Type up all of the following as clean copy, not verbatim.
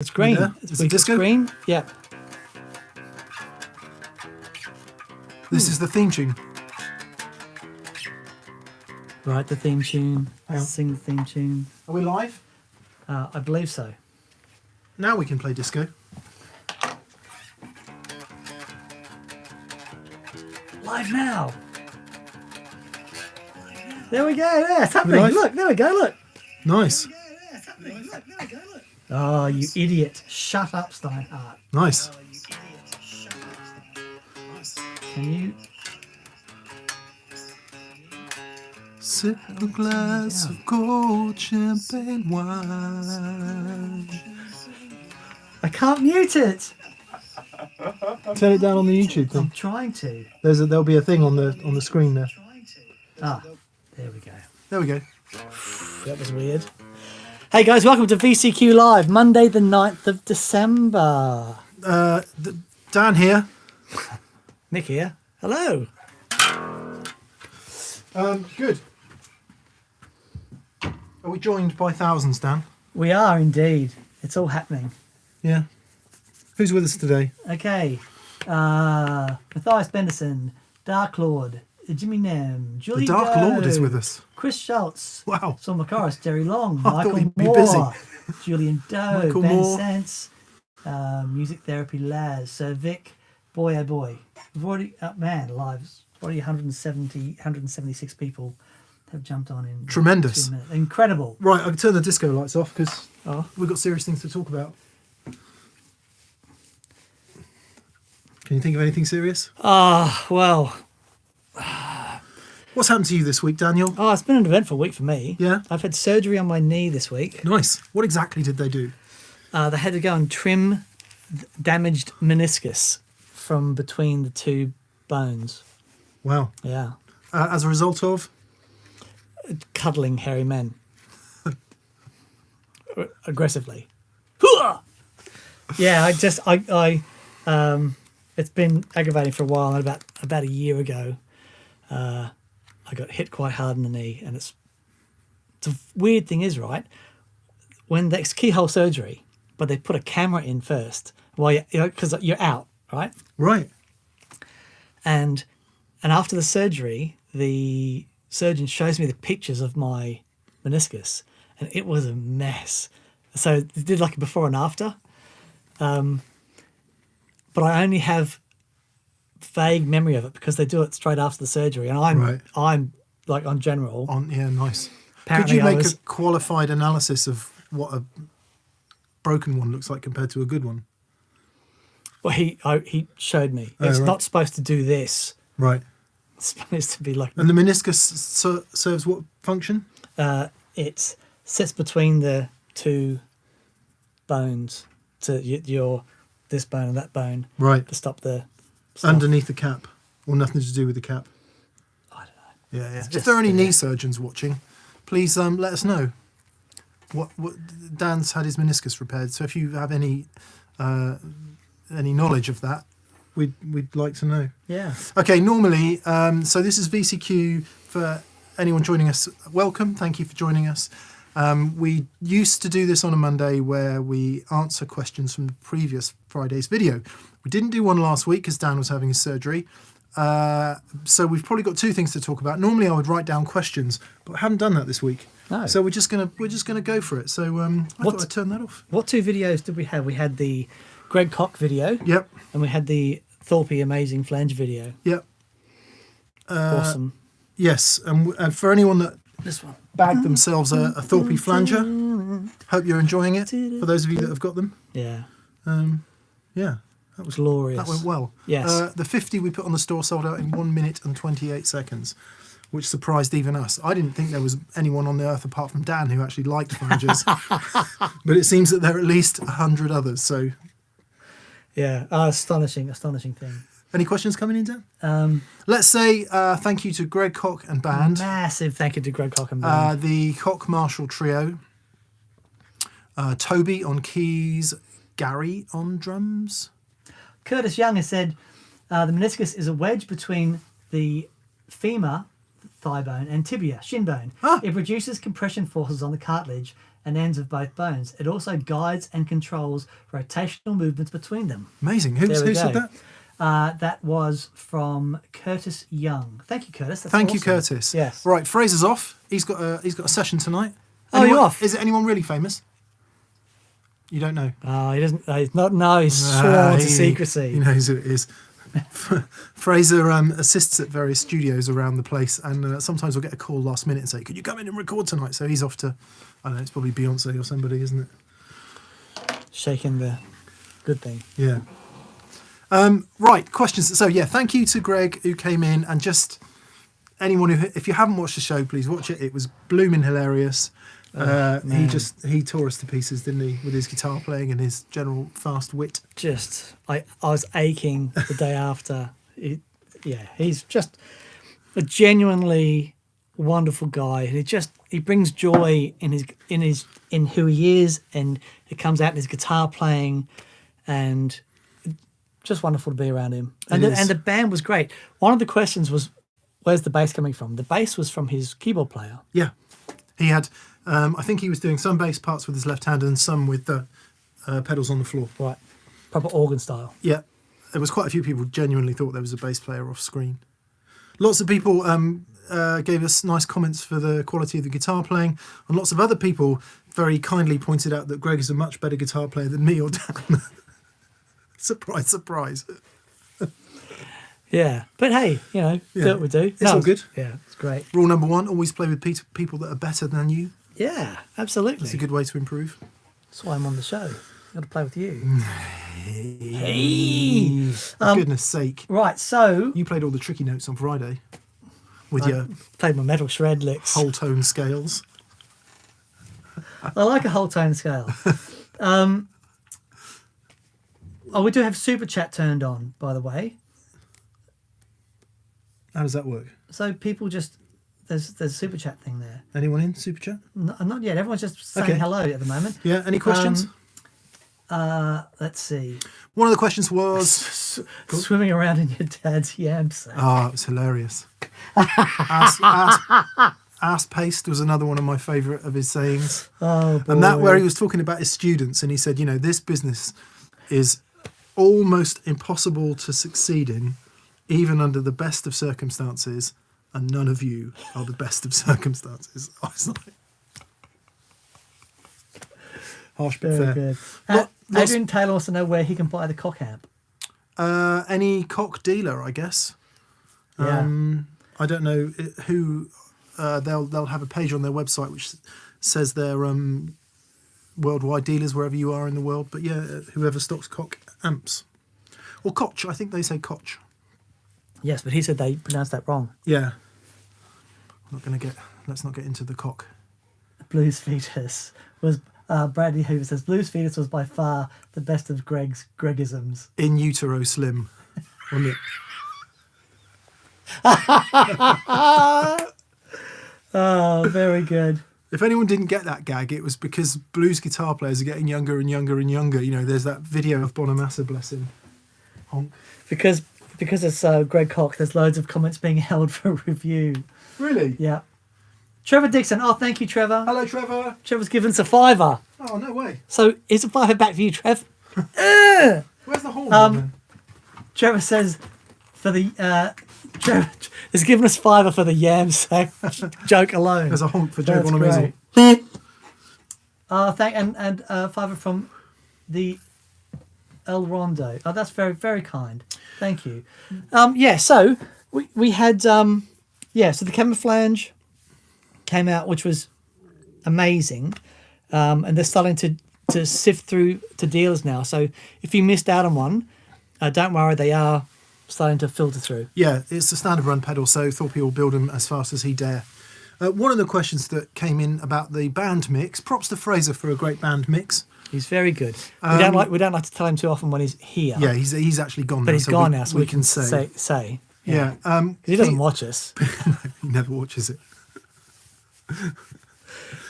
It's green. Is it disco? Green. Yeah. This is the theme tune. Right, the theme tune. Hang on. Sing the theme tune. Are we live? I believe so. Now we can play disco. Live now. There we go. Yeah, it's happening. Live? Look, there we go. Look. Nice. Oh, you idiot. Shut up, Steinhardt. Nice. Can you... Sip a glass of cold champagne wine. I can't mute it. Turn it down on the YouTube I'm thing. trying to. There'll be a thing on the screen there. Ah, there we go. There we go. That was weird. Hey guys, welcome to VCQ Live, Monday the 9th of December. Dan here. Nick here. Hello. Good. Are we joined by thousands, Dan? We are indeed. It's all happening. Yeah. Who's with us today? Okay. Matthias Benson, Dark Lord, Jimmy Nem, Julie The Dark Doe, Lord is with us. Chris Schultz, Wow. Saul Macaris, Jerry Long, I thought Michael he'd be Moore, busy. Julian Doe, Michael Ben Moore. Sense, Music Therapy Laz, Sir Vic, boy oh boy. We've already, lives, already 176 people have jumped on in Tremendous. 2 minutes. Incredible. Right, I can turn the disco lights off because Oh. we've got serious things to talk about. Can you think of anything serious? Well, What's happened to you this week, Daniel? it's been an eventful week for me. Yeah? I've had surgery on my knee this week. Nice. What exactly did they do? They had to go and trim damaged meniscus from between the two bones. Wow. Yeah. As a result of? Cuddling hairy men. Aggressively. Yeah, it's been aggravating for a while. And about a year ago, I got hit quite hard in the knee. And the weird thing is, right, when it's keyhole surgery, but they put a camera in first, because you're out, right? Right. And after the surgery, the surgeon shows me the pictures of my meniscus, and it was a mess. So they did like a before and after, but I only have vague memory of it because they do it straight after the surgery, and I'm like on general. Yeah, nice. Apparently Could you make a qualified analysis of what a broken one looks like compared to a good one? Well, he showed me. It's right. not supposed to do this. Right. It's supposed to be like. And the meniscus serves what function? It sits between the two bones, to this bone and that bone, Right. to stop the stuff. Underneath the cap, or nothing to do with the cap? I don't know. Yeah, yeah. If just there are any there. knee surgeons watching, please let us know. What Dan's had his meniscus repaired, so if you have any knowledge of that, we'd like to know. Yeah. Okay, normally, so this is VCQ for anyone joining us. Welcome, thank you for joining us. We used to do this on a Monday where we answer questions from the previous Friday's video. We didn't do one last week because Dan was having his surgery. So we've probably got two things to talk about. Normally I would write down questions, but I haven't done that this week. No. So we're just gonna go for it. So I thought I'd turn that off. What two videos did we have? We had the Greg Koch video. Yep. And we had the Thorpe Amazing Flange video. Yep. Awesome. Yes, and for anyone that This one. bagged themselves a Thorpe flanger, hope you're enjoying it. For those of you that have got them, Yeah. yeah, that was Glorious. That went well. Yes. The 50 we put on the store sold out in 1 minute and 28 seconds, which surprised even us. I didn't think there was anyone on the earth apart from Dan who actually liked flangers, but it seems that there are at least 100 others. So, Yeah. Astonishing thing. any questions coming in, Dan? Let's say thank you to Greg Koch and band, Massive thank you to Greg Koch and band. the Koch Marshall Trio, Toby on keys, Gary on drums. Curtis Young has said the meniscus is a wedge between the femur, thigh bone, and tibia, shin bone. Ah. It reduces compression forces on the cartilage and ends of both bones. It also guides and controls rotational movements between them. Amazing. Who said that? That was from Curtis Young. Thank you, Curtis. That's Thank you, awesome. Curtis. Yes. Right, Fraser's off. He's got a session tonight. Oh, you're off? Is it anyone really famous? You don't know. Oh, he doesn't. He's not. No, he's sworn to secrecy. He knows who it is. Fraser assists at various studios around the place, and sometimes we'll get a call last minute and say, "Could you come in and record tonight?" So he's off to, I don't know, it's probably Beyonce or somebody, isn't it? Shaking the good thing. Yeah. Right, questions. So yeah, thank you to Greg who came in, and just anyone who, if you haven't watched the show, please watch it. It was blooming hilarious. He tore us to pieces, didn't he, with his guitar playing and his general fast wit. I was aching the day after. He's just a genuinely wonderful guy, and he brings joy in who he is, and it comes out in his guitar playing, and just wonderful to be around him. And the band was great. One of the questions was, where's the bass coming from? The bass was from his keyboard player. Yeah, he had. I think he was doing some bass parts with his left hand and some with the pedals on the floor. Right, proper organ style. Yeah, there was quite a few people genuinely thought there was a bass player off screen. Lots of people gave us nice comments for the quality of the guitar playing, and lots of other people very kindly pointed out that Greg is a much better guitar player than me or Dan. Surprise, surprise. Yeah, but hey, do what we do. It's all good. Yeah, it's great. Rule number 1, always play with people that are better than you. Yeah, absolutely. It's a good way to improve. That's why I'm on the show. I've got to play with you. Hey! For goodness sake. Right, so... You played all the tricky notes on Friday with your played my metal shred licks. whole tone scales. I like a whole tone scale. We do have Super Chat turned on, by the way. How does that work? So people just... There's a Super Chat thing there. Anyone in Super Chat? Not yet. Everyone's just saying hello at the moment. Yeah, any questions? Let's see. One of the questions was... Swimming around in your dad's yam sack. Oh, it was hilarious. Ass paste was another one of my favourite of his sayings. Oh, boy. And that where he was talking about his students, and he said, this business is almost impossible to succeed in, even under the best of circumstances, and none of you are the best of circumstances. I was like... Harsh but fair. Good. Adrian Taylor wants to know where he can buy the Koch amp. Any Koch dealer, I guess. Yeah. I don't know who. They'll have a page on their website which says they're worldwide dealers wherever you are in the world. But yeah, whoever stocks Koch amps, or Koch, I think they say Koch. Yes, but he said they pronounced that wrong. Yeah. Let's not get into the Koch. Blues Fetus was Bradley Hoover says Blues Fetus was by far the best of Gregisms. In utero slim, wasn't it? Oh, very good. If anyone didn't get that gag, it was because blues guitar players are getting younger and younger and younger. There's that video of Bonamassa, bless him. Honk. Because it's Greg Koch, there's loads of comments being held for review. Really? Yeah. Trevor Dixon. Oh, thank you, Trevor. Hello, Trevor. Trevor's given us a $5. Oh, no way. So here's a $5 back for you, Trev. Where's the horn? Then? Trevor says for the Trevor has given us $5 for the yam sack joke alone. There's a honk for Joe Bonamassa. And $5 from the El Rondo. Oh, that's very, very kind. Thank you. So we had so the Camouflage came out, which was amazing. And they're starting to sift through to dealers now. So if you missed out on one, don't worry, they are starting to filter through. Yeah, it's a standard run pedal, so Thorpe will build them as fast as he dare. One of the questions that came in about the band mix, props to Fraser for a great band mix. He's very good. We don't like to tell him too often when he's here. Yeah, he's actually gone now. But he's gone now, so we can say. Yeah. Because he doesn't watch us. He never watches it.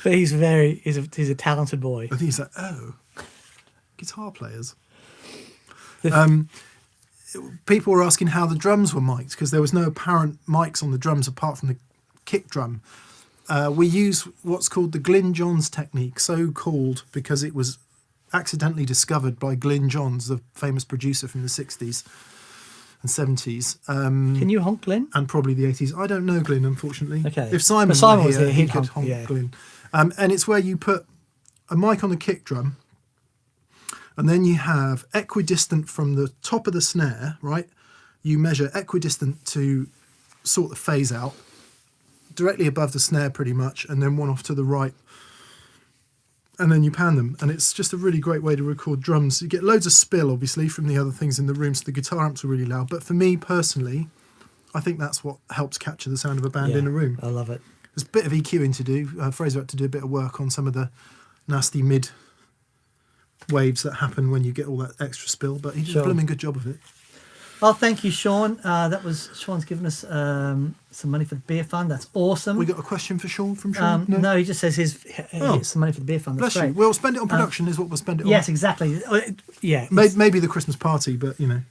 But he's a talented boy. And he's like, guitar players. People were asking how the drums were mic'd, because there was no apparent mics on the drums apart from the kick drum. we use what's called the Glyn Johns technique, so called because it was accidentally discovered by Glyn Johns, the famous producer from the 60s and 70s. Can you honk Glenn? And probably the 80s. I don't know Glyn, unfortunately. Okay. If Simon, But Simon were was here, here, he he'd could honk, honk yeah. Glyn. And it's where you put a mic on the kick drum, and then you have equidistant from the top of the snare, right? You measure equidistant to sort the phase out, directly above the snare pretty much, and then one off to the right. And then you pan them, and it's just a really great way to record drums. You get loads of spill, obviously, from the other things in the room, so the guitar amps are really loud. But for me, personally, I think that's what helps capture the sound of a band in a room. I love it. There's a bit of EQing to do. Fraser had to do a bit of work on some of the nasty mid waves that happen when you get all that extra spill, but he did a blooming good job of it. Oh, thank you, Sean. Sean's given us some money for the beer fund. That's awesome. We got a question for Sean from Sean? No, he just says he's some money for the beer fund. That's Bless you. great. We'll spend it on production is what we'll spend it on. Yes, exactly. Yeah. Maybe the Christmas party, but you know.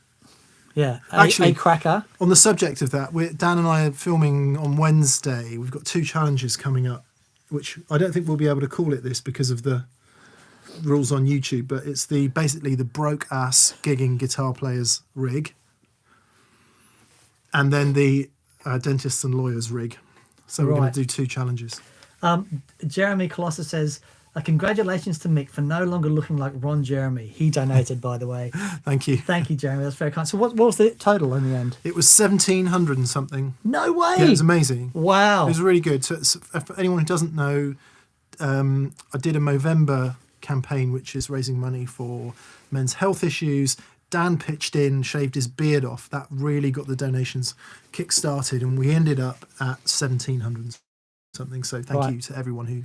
Yeah. Actually, a cracker. On the subject of that, Dan and I are filming on Wednesday. We've got 2 challenges coming up, which I don't think we'll be able to call it this because of the rules on YouTube, but it's basically the broke ass gigging guitar players rig, and then the dentists and lawyers rig. So we're going to do 2 challenges. Jeremy Colossus says, congratulations to Mick for no longer looking like Ron Jeremy. He donated, by the way. Thank you. Thank you, Jeremy. That's very kind. So what was the total in the end? It was 1,700 and something. No way! Yeah, it was amazing. Wow. It was really good. So for anyone who doesn't know, I did a Movember campaign, which is raising money for men's health issues. Dan pitched in, shaved his beard off. That really got the donations kick-started, and we ended up at 1,700 something. So thank you to everyone who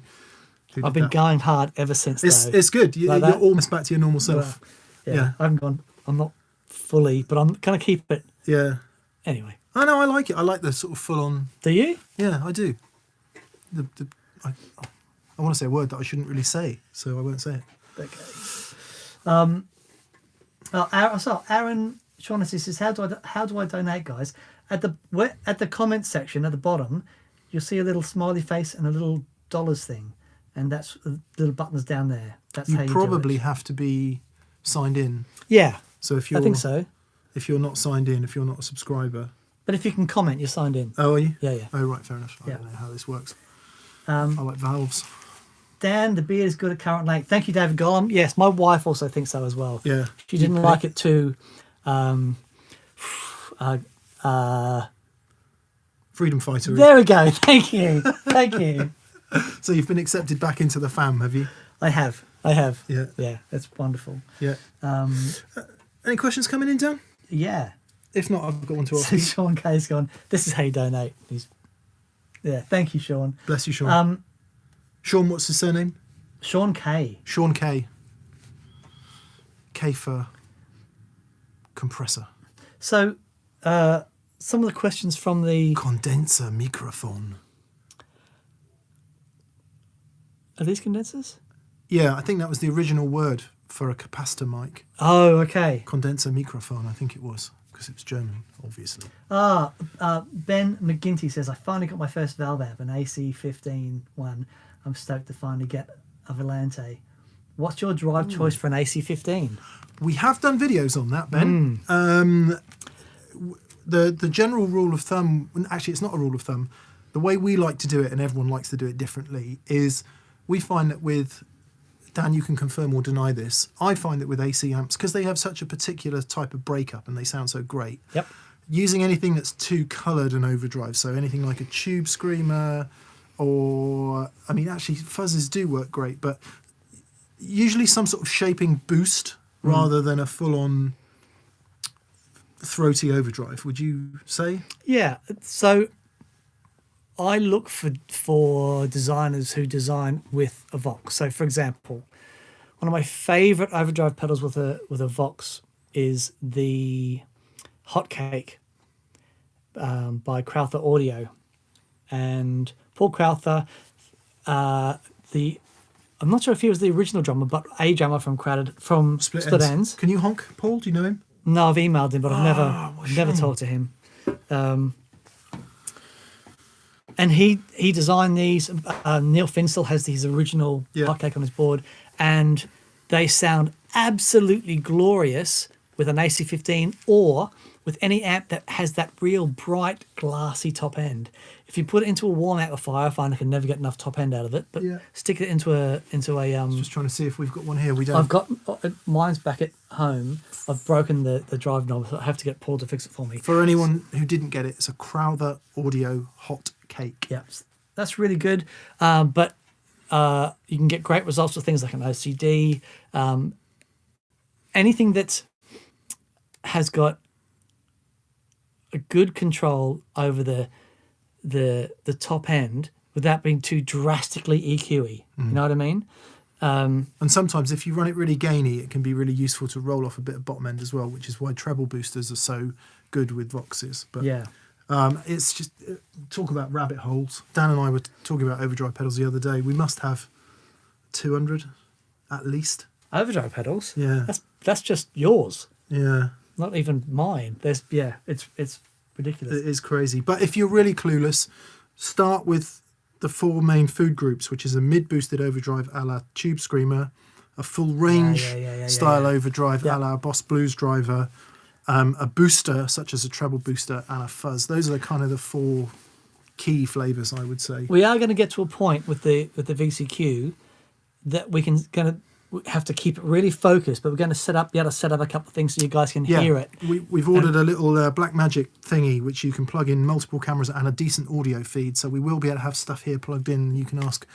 did I've been that. going hard ever since. It's good. You're almost back to your normal self. Yeah. I haven't gone. I'm not fully, but I'm going to keep it. Yeah. Anyway. I know. I like it. I like the sort of full-on. Do you? Yeah, I do. I want to say a word that I shouldn't really say, so I won't say it. Okay. Aaron Shaughnessy says, "How do I donate, guys?" At the comments section at the bottom, you'll see a little smiley face and a little dollars thing, and that's little buttons down there. That's how you probably do it. have to be signed in. Yeah. So if you're, I think so. If you're not signed in, if you're not a subscriber, but if you can comment, you're signed in. Oh, are you? Yeah. Oh, right, fair enough. I don't know how this works. I like valves. Dan, the beard is good at current length. Thank you, David Gollum. Yes, my wife also thinks so as well. Yeah. She didn't like it too. Freedom fighter. There we go. Thank you. Thank you. So you've been accepted back into the fam, have you? I have. Yeah. Yeah, that's wonderful. Yeah. Any questions coming in, Dan? Yeah. If not, I've got one to ask So you. Sean Kay's gone, this is how you donate. Thank you, Sean. Bless you, Sean. Sean, what's his surname? Sean Kay. Sean K. K for compressor. So, some of the questions from the... Condenser microphone. Are these condensers? Yeah, I think that was the original word for a capacitor mic. Oh, okay. Condenser microphone, I think it was, because it was German, obviously. Ben McGinty says, I finally got my first valve amp, an AC-15 one. I'm stoked to finally get a Volante. What's your drive choice for an AC-15? We have done videos on that, Ben. The general rule of thumb, actually it's not a rule of thumb, the way we like to do it, and everyone likes to do it differently, is we find that with, Dan, you can confirm or deny this, I find that with AC amps, because they have such a particular type of breakup and they sound so great, Yep. using anything that's too coloured and overdrive, so anything like a tube screamer, or, I mean, actually fuzzes do work great, but usually some sort of shaping boost rather than a full-on throaty overdrive, would you say? Yeah, so I look for designers who design with a Vox. So, for example, one of my favourite overdrive pedals with a Vox is the Hot Cake by Crowther Audio. And Paul Crowther, I'm not sure if he was the original drummer, but a drummer from Split Ends. Can you honk, Paul? Do you know him? No, I've emailed him, but I've never talked to him. And he designed these. Neil Finn still has his original Yeah. hotcake on his board, and they sound absolutely glorious with an AC15 or with any amp that has that real bright glassy top end. If you put it into a warm amplifier, I find I can never get enough top end out of it. But Yeah. stick it into a Just trying to see if we've got one here. We don't. I've got mine's back at home. I've broken the drive knob, so I have to get Paul to fix it for me. For anyone who didn't get it, it's a Crowther Audio Hot Cake. Yeah, that's really good. But you can get great results with things like an OCD. Anything that has got a good control over the top end without being too drastically EQ-y. You know what I mean? And sometimes if you run it really gainy, it can be really useful to roll off a bit of bottom end as well, which is why treble boosters are so good with Voxes. But Yeah. it's just talk about rabbit holes. Dan and I were talking about overdrive pedals the other day. We must have 200 at least. Overdrive pedals. Yeah. That's just yours, Yeah. not even mine. It's ridiculous. It is crazy. But if you're really clueless, start with the 4 main food groups, which is a mid-boosted overdrive a la Tube Screamer, a full range style overdrive a la Boss Blues Driver, a booster such as a treble booster, and a fuzz. Those are the kind of the 4 key flavors, I would say. We are going to get to a point with the VCQ that we can have to keep it really focused, but we're going to be able to set up a couple of things so you guys can hear it. We've ordered a little Blackmagic thingy which you can plug in multiple cameras and a decent audio feed, so we will be able to have stuff here plugged in. You can ask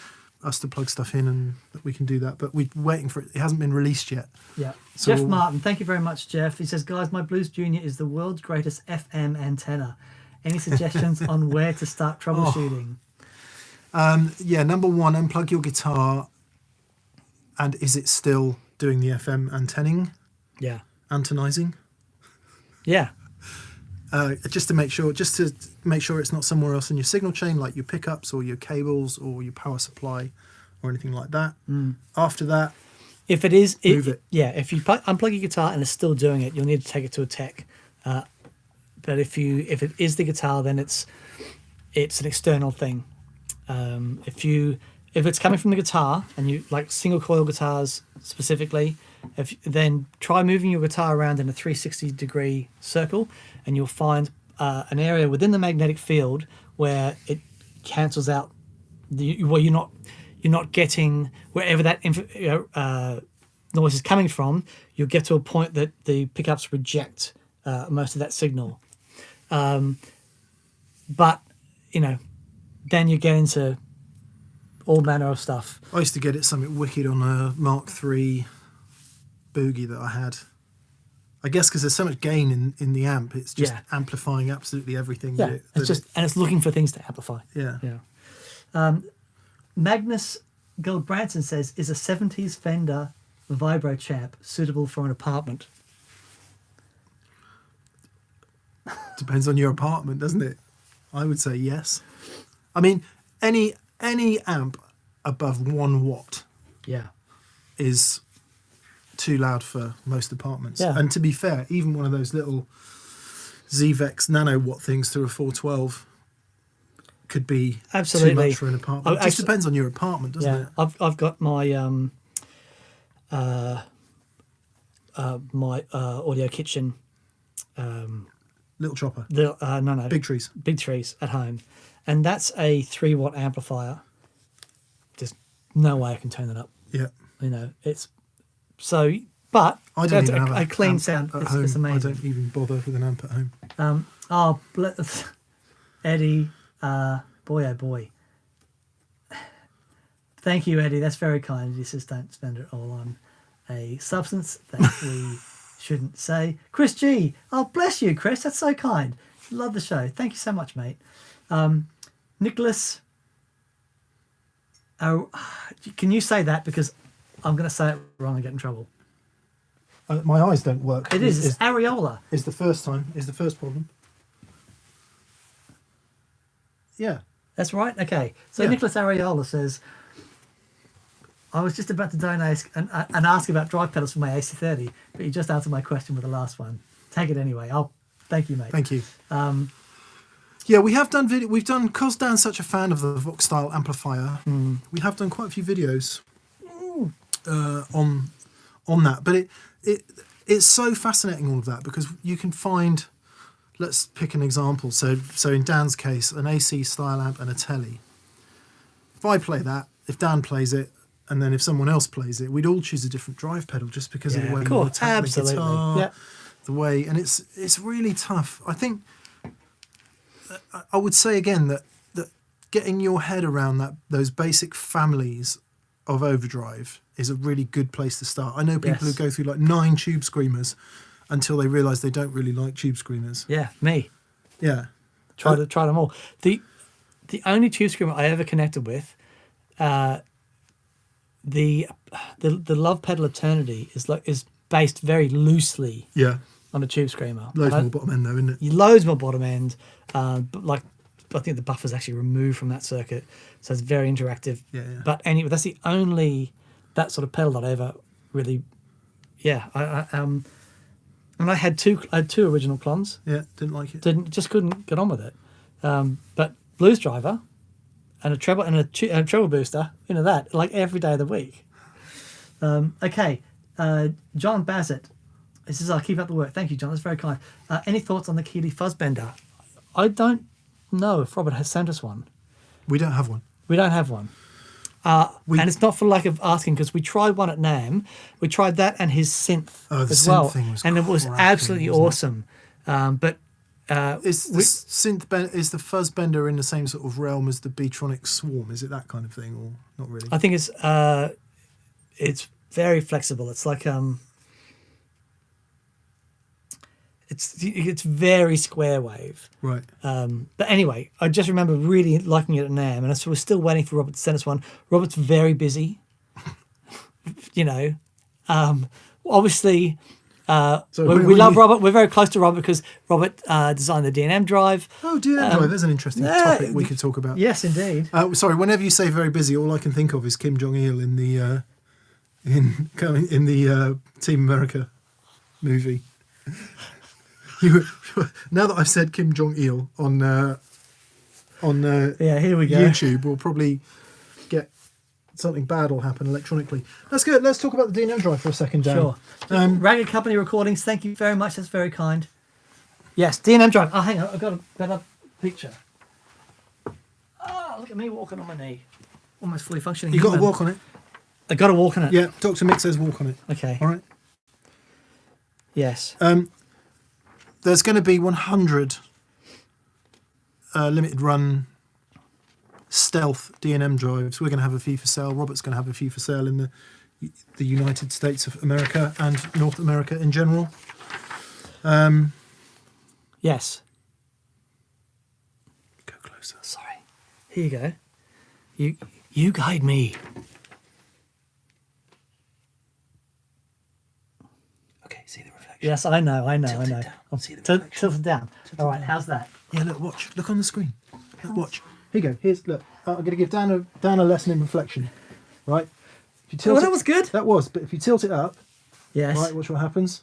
us to plug stuff in and we can do that, but we're waiting for it. It hasn't been released yet. Yeah. So Jeff Martin, thank you very much, Jeff. He says, guys, my Blues Junior is the world's greatest FM antenna. Any suggestions on where to start troubleshooting? Number 1, unplug your guitar. And is it still doing the FM antenning? Yeah. Antenizing? Yeah. Just to make sure it's not somewhere else in your signal chain, like your pickups or your cables or your power supply or anything like that. After that, if it is, move it. Yeah. If you unplug your guitar and it's still doing it, you'll need to take it to a tech. But if it is the guitar, then it's an external thing. If it's coming from the guitar and you like single coil guitars specifically, then try moving your guitar around in a 360-degree circle, and you'll find an area within the magnetic field where it cancels out where you're not getting wherever that noise is coming from. You'll get to a point that the pickups reject most of that signal. But then you get into all manner of stuff. I used to get it something wicked on a Mark III Boogie that I had. I guess because there's so much gain in the amp, it's just amplifying absolutely everything. Yeah, it's looking for things to amplify. Yeah. Magnus Goldbranson says, is a 70s Fender Vibro Champ suitable for an apartment? Depends on your apartment, doesn't it? I would say yes. I mean, any amp above 1 watt is too loud for most apartments. Yeah. And to be fair, even one of those little ZVEX nano watt things through a 412 could be too much for an apartment. It just depends on your apartment, doesn't it? I've got my my audio kitchen. Little chopper. No. Big trees. Big trees at home. And that's a 3-watt amplifier. There's no way I can turn it up. Yeah. It's so, but I don't even have a clean sound. It's amazing. I don't even bother with an amp at home. Eddie, boy, oh boy. Thank you, Eddie. That's very kind. He says, don't spend it all on a substance that we shouldn't say. Chris G. Oh, bless you, Chris. That's so kind. Love the show. Thank you so much, mate. Nicholas, can you say that, because I'm going to say it wrong and get in trouble. My eyes don't work. It's areola. Is the first problem. Yeah. That's right. Okay. So Yeah. Nicholas Areola says, I was just about to donate and ask about drive pedals for my AC30, but you just answered my question with the last one. Take it anyway. Thank you, mate. Thank you. Yeah, we have done video. We've done, because Dan's such a fan of the Vox style amplifier. We have done quite a few videos on that. But it's so fascinating, all of that, because you can find. Let's pick an example. So in Dan's case, an AC style amp and a telly. If I play that, if Dan plays it, and then if someone else plays it, we'd all choose a different drive pedal just because of the way we attack the guitar, the way, and it's really tough. I think I would say again that getting your head around those basic families of overdrive is a really good place to start. I know people who go through like 9 tube screamers until they realise they don't really like tube screamers. Yeah, me. Yeah. Try them all. The only tube screamer I ever connected with, the Love Pedal Eternity is based very loosely on a tube screamer. Loads more bottom end though, isn't it? Loads more bottom end. But like I think the buffer's actually removed from that circuit, so it's very interactive. Yeah. But anyway, that's the only that sort of pedal that I ever really. Yeah, I had two original clones. Yeah, didn't like it. Just couldn't get on with it. But Blues Driver and a treble and a treble booster, that like every day of the week. Okay, John Bassett. This is, I'll keep up the work. Thank you, John. That's very kind. Any thoughts on the Keeley fuzz bender? I don't know if Robert has sent us one. We don't have one. We don't have one. And it's not for lack of asking, because we tried one at NAMM. We tried that and his synth as well. Thing was and it was absolutely awesome. But is the fuzz bender in the same sort of realm as the Beatronic Swarm? Is it that kind of thing, or not really? I think it's very flexible. It's like it's very square wave. Right. But anyway, I just remember really liking it at NAMM, and so we're still waiting for Robert to send us one. Robert's very busy. Obviously, we love Robert. We're very close to Robert because Robert designed the D&M drive. Oh, D&M drive. There's an interesting topic we could talk about. Yes, indeed. Sorry, whenever you say very busy, all I can think of is Kim Jong-il in the Team America movie. Now that I've said Kim Jong-il on here we go. YouTube, we'll probably get something bad will happen electronically. Let's talk about the D&M drive for a second, Dan. Sure. Ragged Company Recordings, thank you very much. That's very kind. Yes, D&M drive. Oh, hang on, I've got a better picture. Oh, look at me walking on my knee. Almost fully functioning. You got to walk on it. I got to walk on it. Yeah, Dr. Mick says walk on it. Okay. All right. Yes. There's going to be 100 limited run stealth D&M drives. We're going to have a few for sale. Robert's going to have a few for sale in the United States of America and North America in general. Yes. Go closer. Sorry. Here you go. You guide me. Okay, see the reflection. Yes, I know. I'll see the reflection. Tilt it down. All right, how's that? Yeah, look, watch. Look on the screen. Look, watch. Here you go. Look. I'm going to give Dan a lesson in reflection. Right? If you tilt that was good. That was, but if you tilt it up, yes. Right, watch what happens.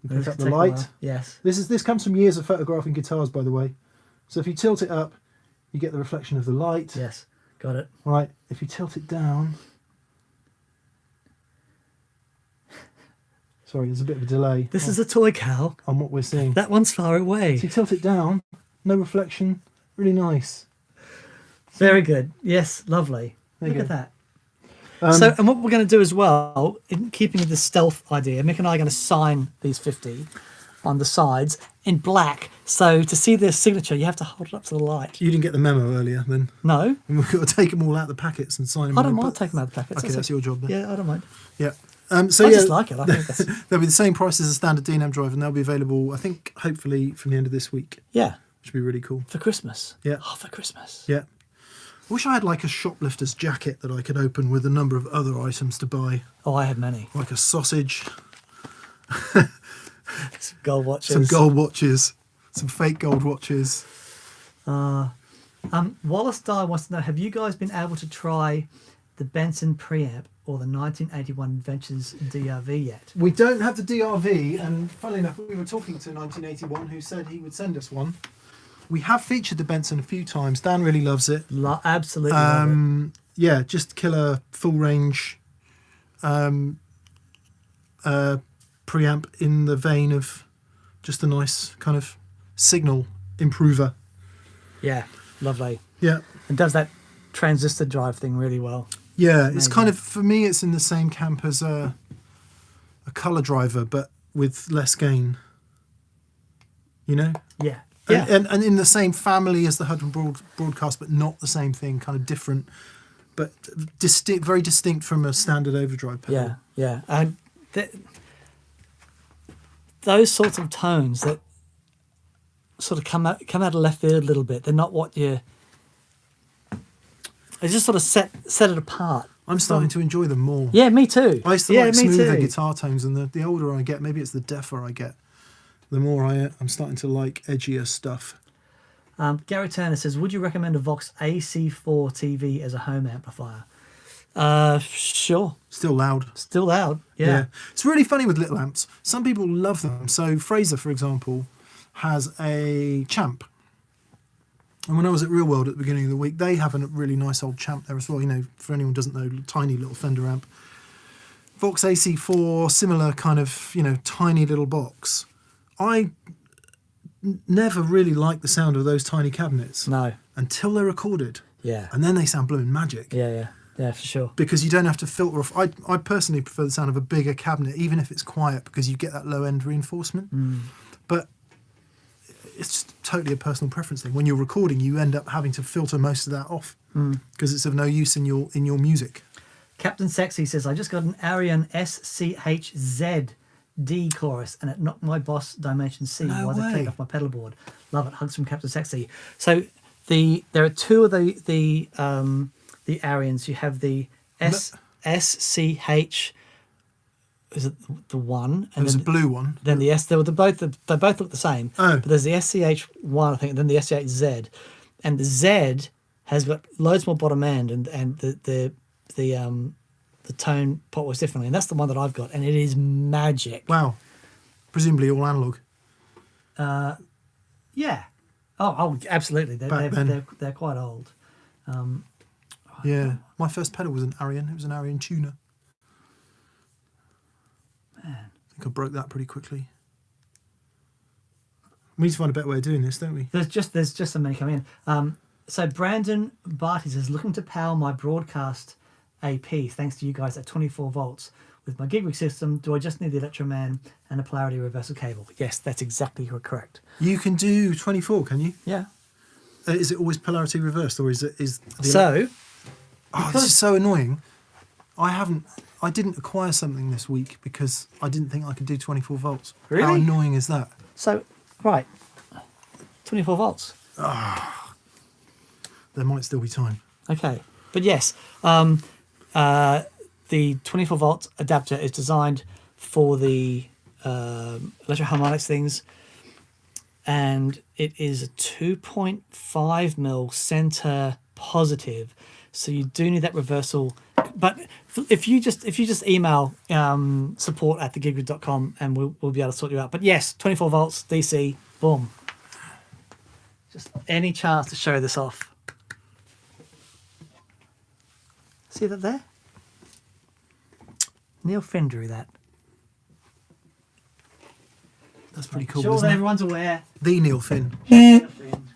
You pick up the Take a light. while. Yes. This comes from years of photographing guitars, by the way. So if you tilt it up, you get the reflection of the light. Yes. Got it. Right. If you tilt it down. Sorry, there's a bit of a delay. This is a toy cow. On what we're seeing. That one's far away. So you tilt it down, no reflection, really nice. Very good. Yes, lovely. Look go. at that. And what we're going to do as well, in keeping with the stealth idea, Mick and I are going to sign these 50 on the sides in black. So to see their signature, you have to hold it up to the light. You didn't get the memo earlier, then? No. And we've got to take them all out of the packets and sign them. I don't mind taking them out of the packets. Okay, that's your job then. Yeah, I don't mind. Yeah. I just like it. I think that's... They'll be the same price as a standard D&M drive, and they'll be available, I think, hopefully from the end of this week. Yeah. Which would be really cool. For Christmas. Yeah. Oh, for Christmas. Yeah. I wish I had like a shoplifter's jacket that I could open with a number of other items to buy. Oh, I have many. Like a sausage. Some gold watches. Some gold watches. Some fake gold watches. Wallace Dye wants to know, have you guys been able to try the Benson preamp or the 1981 Adventures DRV yet? We don't have the DRV, and funnily enough, we were talking to 1981 who said he would send us one. We have featured the Benson a few times. Dan really loves it. Absolutely love it. Yeah, just killer full range preamp in the vein of just a nice kind of signal improver. Yeah, lovely. Yeah. And does that transistor drive thing really well. Yeah, it's kind of, for me, it's in the same camp as a colour driver, but with less gain. You know? Yeah. Yeah. And in the same family as the Hudson broadcast, but not the same thing, kind of different, but distinct, very distinct from a standard overdrive pedal. Yeah, yeah. Those sorts of tones that sort of come out of left field a little bit. They're not what you. They just sort of set it apart. I'm starting to enjoy them more. Yeah, me too. I used to like smoother guitar tones, and the older I get, maybe it's the deafer I get, the more I'm starting to like edgier stuff. Gary Turner says, would you recommend a Vox AC4 TV as a home amplifier? Sure. Still loud. Still loud, yeah. It's really funny with little amps. Some people love them. So Fraser, for example, has a Champ. And when I was at Real World at the beginning of the week, they have a really nice old Champ there as well. You know, for anyone who doesn't know, tiny little Fender amp. Vox AC4, similar kind of, you know, tiny little box. I never really liked the sound of those tiny cabinets. No. Until they're recorded. Yeah. And then they sound blooming magic. Yeah, for sure. Because you don't have to filter off. I personally prefer the sound of a bigger cabinet, even if it's quiet, because you get that low end reinforcement. But it's totally a personal preference thing. When you're recording, you end up having to filter most of that off because it's of no use in your music. Captain Sexy says, I just got an Arion SCHZ D chorus and it knocked my Boss Dimension C while they played off my pedal board. Love it. Hugs from Captain Sexy. So there are two of the Arions. You have the SCH. Is it the one? And there's a blue one. Then the S. They both look the same. Oh. But there's the SCH1, I think, and then the SCHZ, and the Z has got loads more bottom end, and the tone pot was differently, and that's the one that I've got, and it is magic. Wow. Presumably all analog. Yeah. Oh, absolutely. They're quite old. Yeah. My first pedal was an Arion. It was an Arion tuner. Man. I think I broke that pretty quickly. We need to find a better way of doing this, don't we? There's just so many coming in. So Brandon Barty says, looking to power my broadcast AP thanks to you guys at 24 volts. With my gig rig system, do I just need the Electroman and a polarity reversal cable? Yes, that's exactly correct. You can do 24, can you? Yeah. Is it always polarity reversed, or is the so? Oh, this is so annoying. I didn't acquire something this week because I didn't think I could do 24 volts. Really? How annoying is that? So, right, 24 volts. There might still be time. Okay, but yes, the 24 volt adapter is designed for the electroharmonics things, and it is a 2.5 mil center positive, so you do need that reversal. But if you just email support@thegigrid.com and we'll be able to sort you out. But yes, 24 volts DC, boom. Just any chance to show this off. See that there? Neil Finn drew that. That's pretty cool. Sure, isn't it? everyone's aware. The Neil Finn. Neil Finn.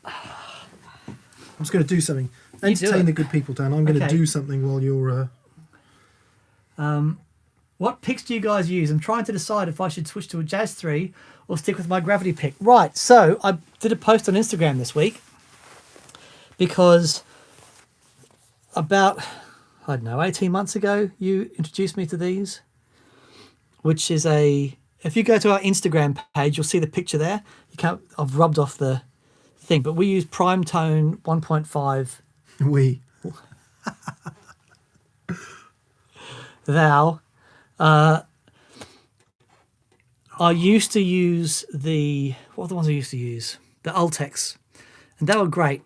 I'm just going to do something. Entertain the good people, Dan. I'm going to do something while you're... What picks do you guys use? I'm trying to decide if I should switch to a Jazz 3 or stick with my Gravity pick. Right, so I did a post on Instagram this week because about, I don't know, 18 months ago, you introduced me to these, which is if you go to our Instagram page, you'll see the picture there. I've rubbed off the thing, but we use Prime Tone 1.5. Thou. I used to use what were the ones I used to use? The Ultex, and they were great.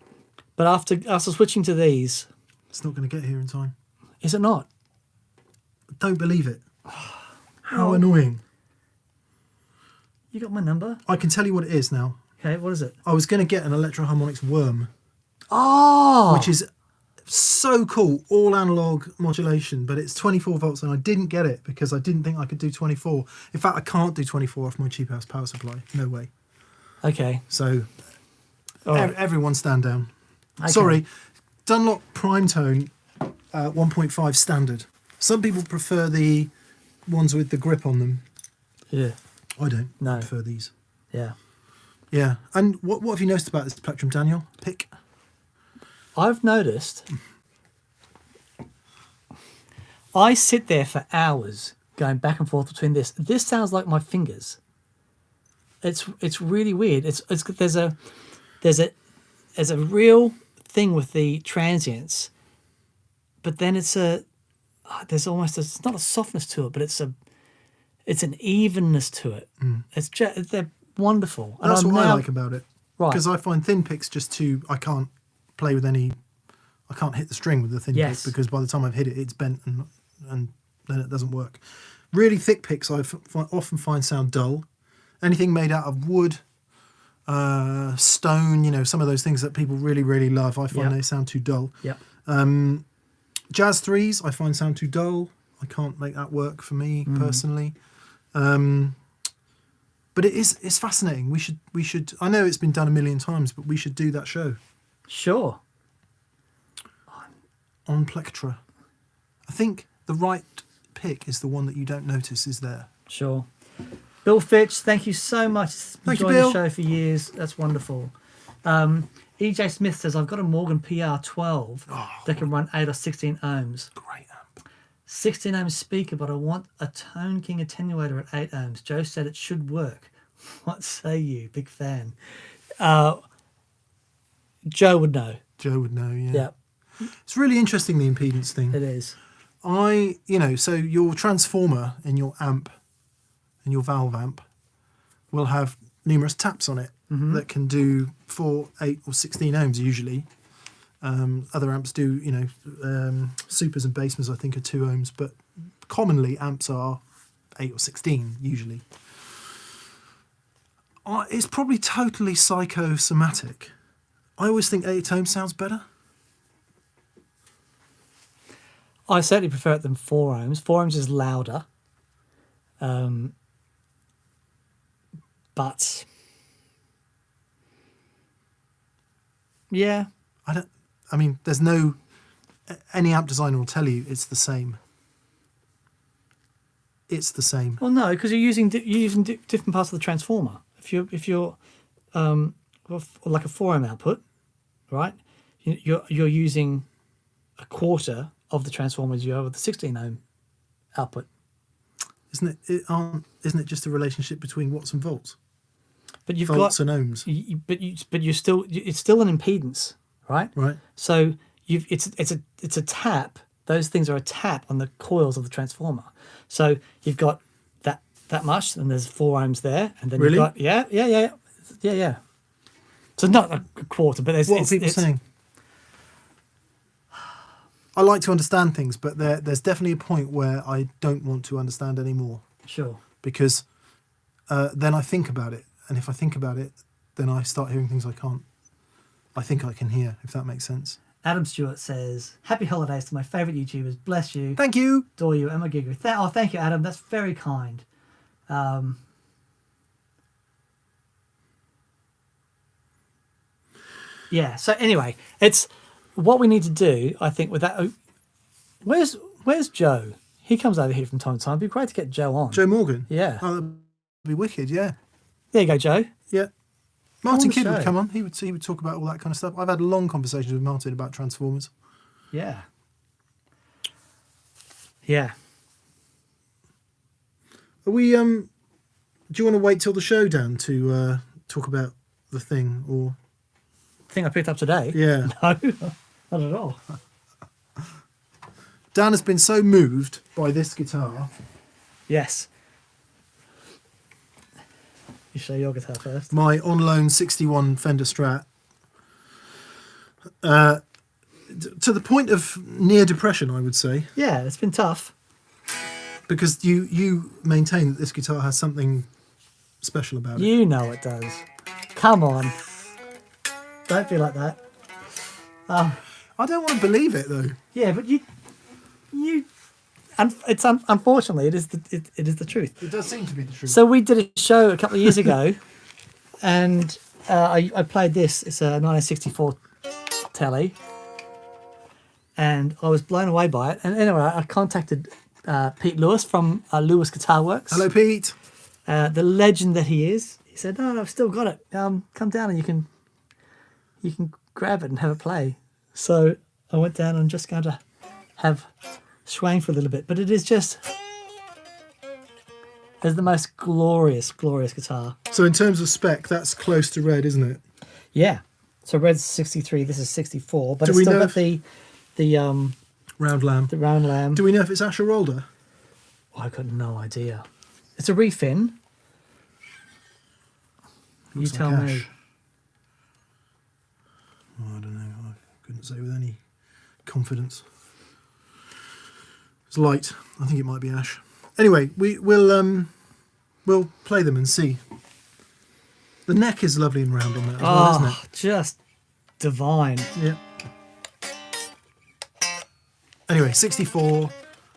But after switching to these, it's not going to get here in time. Is it not? Don't believe it. How annoying. You got my number? I can tell you what it is now. Okay, what is it? I was going to get an Electro-Harmonix Worm, Oh! which is so cool, all analog modulation, but it's 24 volts, and I didn't get it because I didn't think I could do 24. In fact, I can't do 24 off my cheap house power supply. No way. Okay. So All right. everyone stand down. Okay. Sorry, Dunlop Prime Tone 1.5 standard. Some people prefer the ones with the grip on them. Yeah. I don't. No. I prefer these. Yeah. Yeah. And what have you noticed about this plectrum, Daniel? Pick. I've noticed I sit there for hours going back and forth between this. This sounds like my fingers. It's really weird. It's there's a real thing with the transients, but then it's not a softness to it, but it's an evenness to it. It's just, they're wonderful. And That's I'm what I now- like about it. Right. Because I find thin picks just too. I can't play with any. I can't hit the string with the thin Yes. pick because by the time I've hit it, it's bent and then it doesn't work. Really thick picks I often find sound dull. Anything made out of wood, stone, you know, some of those things that people really, really love, I find Yep. they sound too dull. Yep. Jazz threes, I find sound too dull. I can't make that work for me personally. But it's fascinating. We should. I know it's been done a million times, but we should do that show Sure. on plectra. I think the right pick is the one that you don't notice is there. Sure. Bill Fitch, thank you so much. Thank you, Enjoyed Bill. the show for years. That's wonderful. EJ Smith says, I've got a Morgan PR12 that can run 8 or 16 ohms. Great amp. 16 ohm speaker, but I want a Tone King attenuator at 8 ohms. Joe said it should work. What say you? Big fan. Joe would know. Joe would know, yeah. Yeah, It's really interesting, the impedance thing. it is. So your transformer in your amp, in your valve amp, will have numerous taps on it that can do 4, 8 or 16 ohms usually. Other amps do, supers and basements I think are 2 ohms, but commonly amps are 8 or 16 usually. It's probably totally psychosomatic. I always think 8 ohms sounds better. I certainly prefer it than 4 ohms. 4 ohms is louder. But yeah, There's any amp designer will tell you it's the same. It's the same. well, no, because you're using different parts of the transformer. If you're like a 4 ohm output, right? You're using a quarter of the transformer as you are with the 16 ohm output. Isn't it just a relationship between watts and volts? But you've Volts got and ohms. but you're still, it's still an impedance, right? Right. So it's a tap. Those things are a tap on the coils of the transformer. So you've got that much, and there's 4 ohms there, and then Really? you've got yeah. So not a quarter, but there's What are people saying? I like to understand things, but there's definitely a point where I don't want to understand anymore Sure. because then I think about it, and if I think about it, then I start hearing things I think I can hear, if that makes sense. Adam Stewart says, "Happy holidays to my favourite YouTubers. Bless you. Thank you. Adore you, Emma Giger." Thank you, Adam. That's very kind. Yeah. So anyway, it's what we need to do. I think with that. Oh, where's Joe? He comes over here from time to time. It'd be great to get Joe on. Joe Morgan. Yeah. Oh, that'd be wicked. Yeah. There you go, Joe. Yeah. Martin the Kidd show. would come on. He would talk about all that kind of stuff. I've had long conversations with Martin about Transformers. Yeah. Yeah. Are we do you want to wait till the showdown to talk about the thing, or Thing I picked up today. yeah? No, not at all. Dan has been so moved by this guitar. Yes. You show your guitar first. My on loan 61 Fender Strat, to the point of near depression, I would say, Yeah, it's been tough. because you maintain that this guitar has something special about it. You know it does. Come on. Don't be like that. I don't want to believe it though. Yeah, but you, and it's unfortunately it is the truth. It does seem to be the truth. So we did a show a couple of years ago, and I played this. It's a 1964 telly, and I was blown away by it. And anyway, I contacted Pete Lewis from Lewis Guitar Works. Hello, Pete. The legend that he is. He said, "No, I've still got it. Come down and you can grab it and have a play." So I went down and I'm just going to have swaying for a little bit, but it is just it's the most glorious guitar. So in terms of spec, that's close to red, isn't it? Yeah. So red's 63, this is 64, but Do it's we still know got the Round lamb. round lamb. Do we know if it's Asher Rolder? Oh, I've got no idea. It's a refin. You Looks tell like me. ash. Oh, I don't know. I couldn't say with any confidence. It's light. I think it might be ash. Anyway, we'll play them and see. The neck is lovely and round on that as well, isn't Oh, just divine. it? Yeah. Anyway, 64.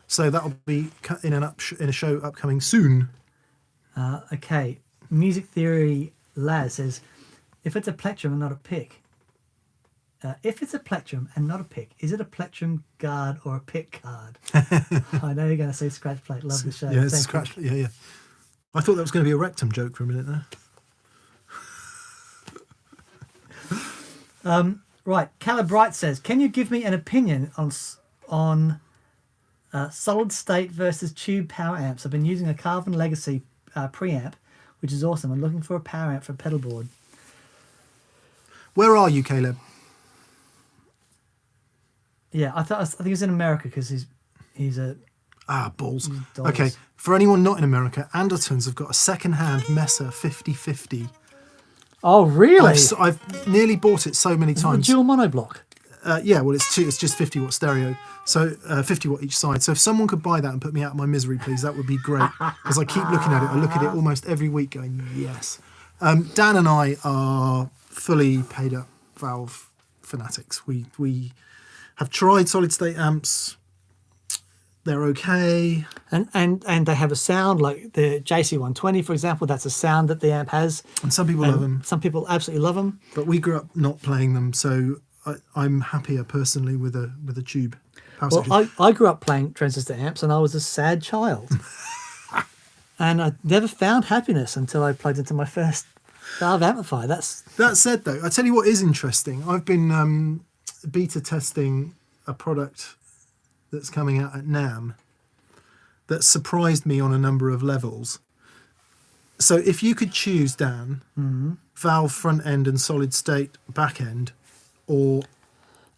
So that'll be in a show upcoming soon. Okay. Music Theory Laz says, if it's a plectrum and not a pick, if it's a plectrum and not a pick, is it a plectrum guard or a pick card? I know you're going to say scratch plate. Love the show. Yeah, it's a Thank scratch. Yeah. I thought that was going to be a rectum joke for a minute there. Right. Calibright says, can you give me an opinion on solid state versus tube power amps? I've been using a Carvin Legacy preamp, which is awesome. I'm looking for a power amp for a pedal board. Where are you, Caleb? Yeah, I think he's in America because he's a Balls. dollars. Okay, for anyone not in America, Andertons have got a second-hand Messer 5050. Oh really? I've nearly bought it so many Is it times. a dual monoblock? Yeah, well, it's just 50 watt stereo, so 50 watt each side. So if someone could buy that and put me out of my misery, please, that would be great. Because I keep looking at it. I look at it almost every week, going yes. Dan and I are fully paid up valve fanatics. We have tried solid state amps. They're okay. And they have a sound like the JC120, for example. That's a sound that the amp has. And some people love them. Some people absolutely love them. But we grew up not playing them, so I'm happier personally with a tube. Power Well, section. I grew up playing transistor amps, and I was a sad child. And I never found happiness until I plugged into my first valve amplifier. That said, though, I tell you what is interesting. I've been beta testing a product that's coming out at NAMM that surprised me on a number of levels. So if you could choose, Dan, valve front end and solid state back end, or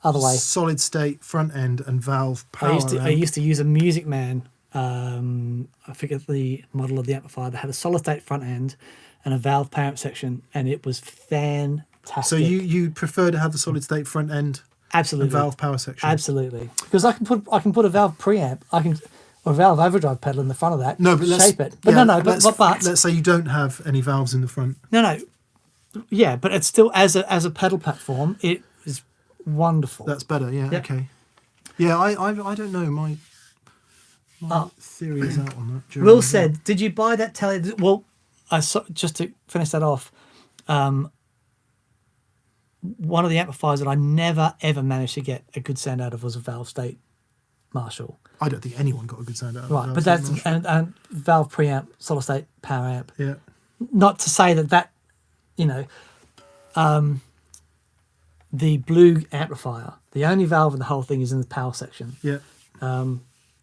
Other way. solid state front end and valve power I used to use a Music Man. I forget the model of the amplifier that had a solid state front end and a valve power amp section, and it was fantastic. So you prefer to have the solid state front end absolutely and valve power section? Absolutely, because I can put a valve preamp, or a valve overdrive pedal in the front of that. No, but shape it. But let's say you don't have any valves in the front. No, yeah, but it's still as a pedal platform, it is wonderful. That's better. Yeah. Yep. Okay. Yeah, I don't know. My theory is out on that. during Will the- said, "Did you buy that tele?" Well, just to finish that off, one of the amplifiers that I never ever managed to get a good sound out of was a valve state Marshall. I don't think anyone got a good sound out of a Right, valve but state that's Marshall. and valve preamp, solid state power amp. Yeah. Not to say that the blue amplifier, the only valve in the whole thing is in the power section. Yeah.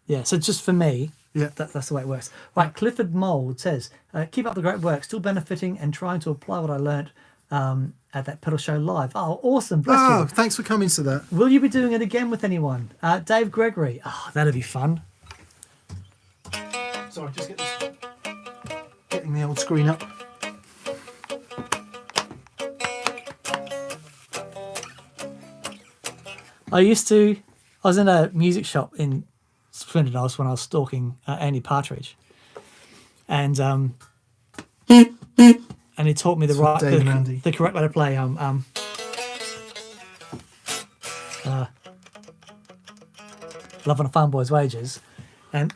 Yeah, so just for me, Yeah. that's the way it works. Right, Clifford Mould says, keep up the great work, still benefiting and trying to apply what I learnt at that pedal show live. Oh, awesome, bless Oh, you. thanks for coming to that. Will you be doing it again with anyone? Dave Gregory. Oh, that'd be fun. Sorry, just getting the old screen up. I was in a music shop in Swindon when I was stalking Andy Partridge. And and he taught me the That's what Dave and Andy. the correct way to play. Love on a Farm Boy's Wages, and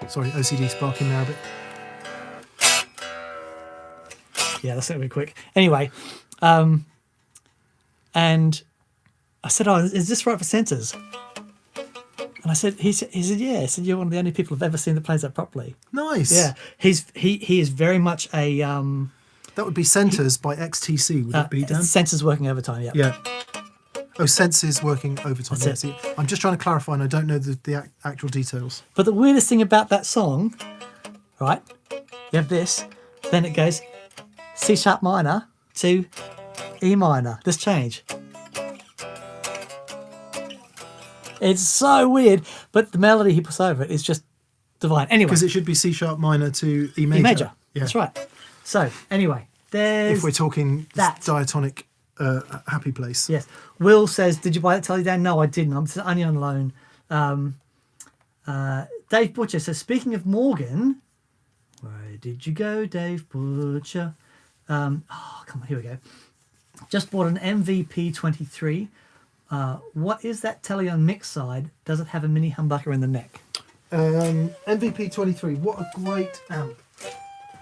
Sorry, OCD sparking now a bit. yeah, that's gonna be quick. Anyway, and I said, "Oh, is this right for centers?" And I said, "He said, yeah." I said, "You're one of the only people I've ever seen that plays that properly." Nice. Yeah, he is very much a That would be Centers by XTC, would it be, Dan? centers working overtime. Yeah. Yeah. Oh, Senses working overtime. That's Yeah, it. see, I'm just trying to clarify, and I don't know the actual details. But the weirdest thing about that song, right? You have this, then it goes C sharp minor to E minor. This change. It's so weird, but the melody he puts over it is just divine. Anyway, Because it should be C sharp minor to E major. E major. Yeah. That's right. So anyway, there's If we're talking that. diatonic happy place. Yes. Will says, "Did you buy that Telly, Dan?" No, I didn't. I'm only on loan. Dave Butcher says, "Speaking of Morgan, where did you go, Dave Butcher?" Come on, here we go. Just bought an MVP 23. What is that Telly on mix side? Does it have a mini humbucker in the neck? MVP 23. What a great amp.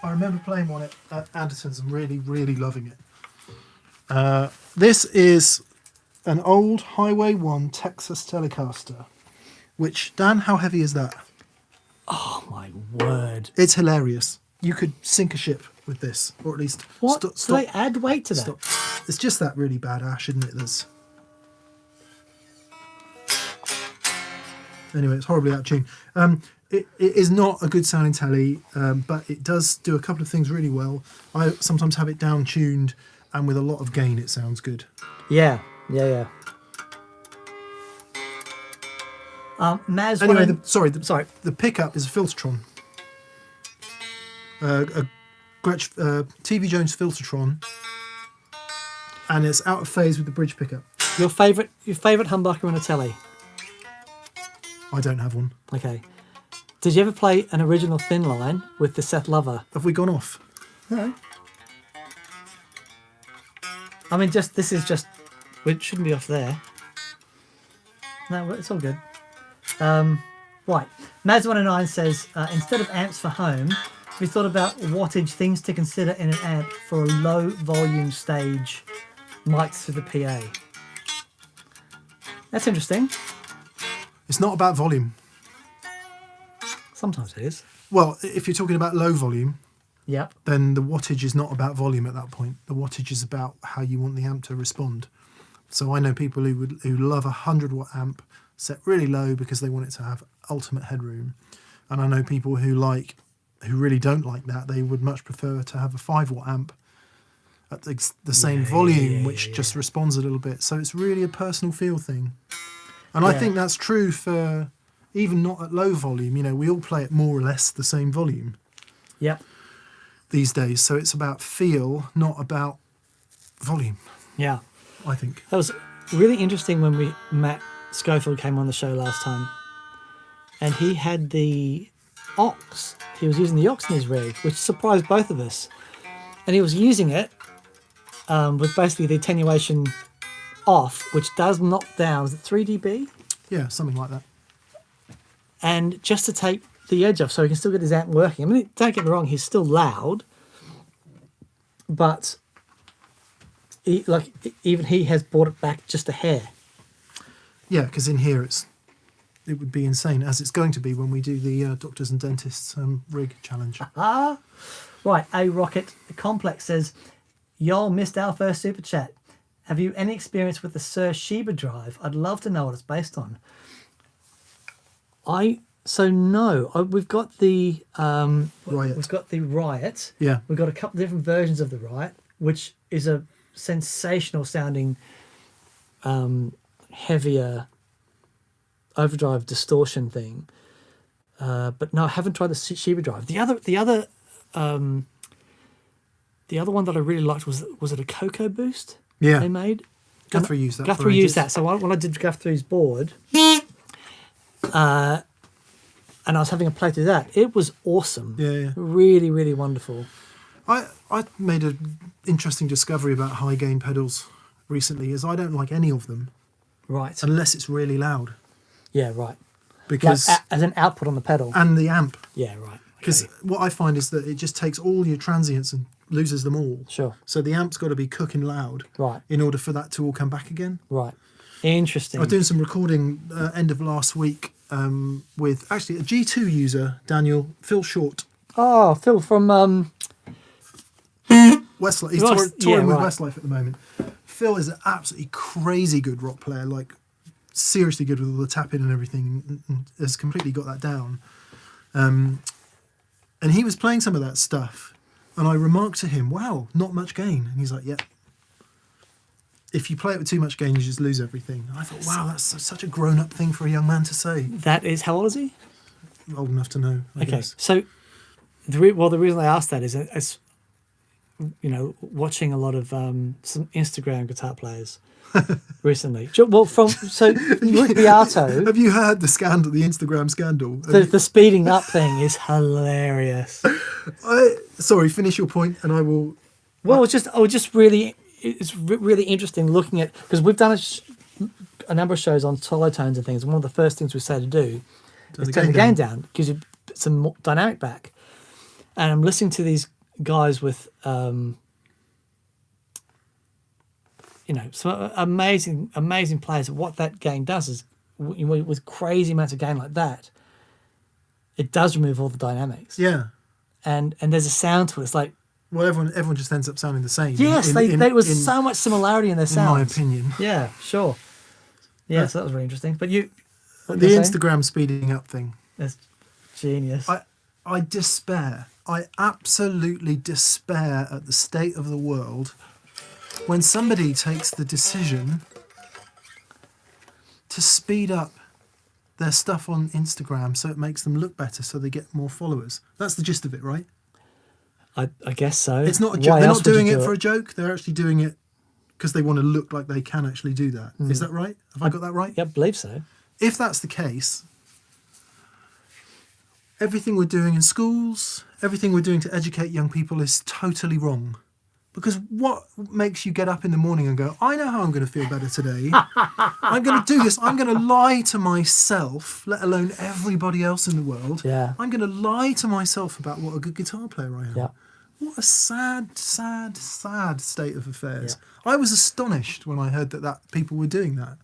I remember playing one at Anderson's and really, really loving it. This is an old Highway 1 Texas Telecaster, which, Dan, how heavy is that? Oh my word! It's hilarious. You could sink a ship with this, or at least What? stop. Do they add weight to that? Stop. It's just that really bad ash, isn't it? There's... Anyway, it's horribly out of tune. It is not a good sounding telly, but it does do a couple of things really well. I sometimes have it down tuned, and with a lot of gain, it sounds good. Yeah. Maz. Anyway, sorry. the pickup is a Filtertron. A Gretsch, TV Jones Filtertron, and it's out of phase with the bridge pickup. Your favourite humbucker in a telly? I don't have one. Okay. Did you ever play an original thin line with the Seth Lover? Have we gone off? No. I mean, this is just. It shouldn't be off there. No, it's all good. Right. Maz109 says, instead of amps for home, have you thought about wattage things to consider in an amp for a low volume stage, mics through the PA? That's interesting. It's not about volume. Sometimes it is. Well, if you're talking about low volume, Yep. then the wattage is not about volume at that point. The wattage is about how you want the amp to respond. So I know people who love a 100-watt amp set really low because they want it to have ultimate headroom, and I know people who really don't like that. They would much prefer to have a 5-watt amp at the same volume, which just responds a little bit. So it's really a personal feel thing, and I think that's true for even not at low volume. You know, we all play at more or less the same volume. Yep. These days, so it's about feel, not about volume. Yeah. I think. That was really interesting when Matt Schofield came on the show last time, and he had the aux. He was using the aux in his rig, which surprised both of us. And he was using it with basically the attenuation off, which does knock down, is it 3 dB? Yeah, something like that. And just to take the edge off so he can still get his amp working. I mean, don't get me wrong, he's still loud, but even he has brought it back just a hair. Yeah, because in here it would be insane, as it's going to be when we do the Doctors and Dentists rig challenge. Right, A Rocket Complex says, y'all missed our first super chat. Have you any experience with the Sir Sheba drive? I'd love to know what it's based on. We've got the Riot. We've got the Riot. Yeah. We've got a couple of different versions of the Riot, which is a sensational sounding, heavier overdrive distortion thing. But no, I haven't tried the Sheba drive. The other one that I really liked was it a Coco Boost? Yeah. They made. Guthrie used that. Guthrie used that. So when I did Guthrie's board, and I was having a play through that. It was awesome. Yeah. Really, really wonderful. I made an interesting discovery about high gain pedals recently. Is I don't like any of them Right. unless it's really loud, Yeah, right. because Like, as an output on the pedal. and the amp. Yeah, right. Because Okay. what I find is that it just takes all your transients and loses them all. Sure. So the amp's got to be cooking loud Right. in order for that to all come back again. Right. Interesting. I was doing some recording end of last week with actually a G2 user, Phil Short. Oh, Phil from Westlife. He's Right, touring with right. Westlife at the moment. Phil is an absolutely crazy good rock player, like seriously good with all the tapping and everything, and has completely got that down. And he was playing some of that stuff, and I remarked to him, "Wow, not much gain." And he's like, "Yeah. If you play it with too much gain, you just lose everything." And I thought, "Wow, that's such a grown-up thing for a young man to say." that is, how old is he? Old enough to know, I Okay. guess. So the reason I asked that is you know, watching a lot of some Instagram guitar players recently. Well, with Beato, Have you heard the scandal, the Instagram scandal? the speeding up thing is hilarious. Sorry, finish your point, and I will. Well, it's really interesting looking at, because we've done a number of shows on solo tones and things, and one of the first things we say to do is turn the gain down, gives you some more dynamic back. And I'm listening to these guys with you know, some amazing players. What that gain does is, with crazy amounts of gain like that, it does remove all the dynamics. Yeah. And there's a sound to it. It's like, Well, everyone just ends up sounding the same. yes, there was so much similarity in their in sounds. my opinion. Yeah, sure. Yeah, so that was really interesting. But The what you saying? Instagram speeding up thing. That's genius. I despair. I absolutely despair at the state of the world when somebody takes the decision to speed up their stuff on Instagram so it makes them look better, so they get more followers. That's the gist of it, right? I guess so. It's not a Why joke. They're else not would you doing do it for a joke. They're actually doing it because they want to look like they can actually do that. Is that right? Have I got that right? Yeah, I believe so. If that's the case, everything we're doing in schools, everything we're doing to educate young people is totally wrong. Because what makes you get up in the morning and go, I know how I'm going to feel better today. I'm going to do this. I'm going to lie to myself, let alone everybody else in the world. Yeah. I'm going to lie to myself about what a good guitar player I am. Yeah. What a sad, sad, sad state of affairs. Yeah. I was astonished when I heard that people were doing that.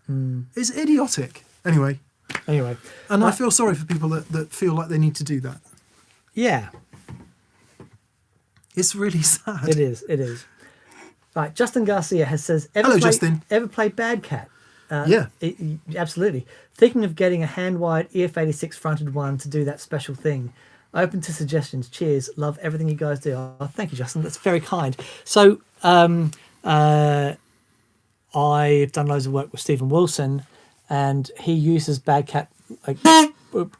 It's idiotic. Anyway. And I feel sorry for people that feel like they need to do that. Yeah. It's really sad. It is. Right, Justin Garcia says, Hello, Justin. Ever play Bad Cat? Yeah. Absolutely. Thinking of getting a hand-wired EF86 fronted one to do that special thing. Open to suggestions. Cheers. Love everything you guys do. Oh, thank you, Justin. That's very kind. So I've done loads of work with Stephen Wilson, and he uses Bad Cat like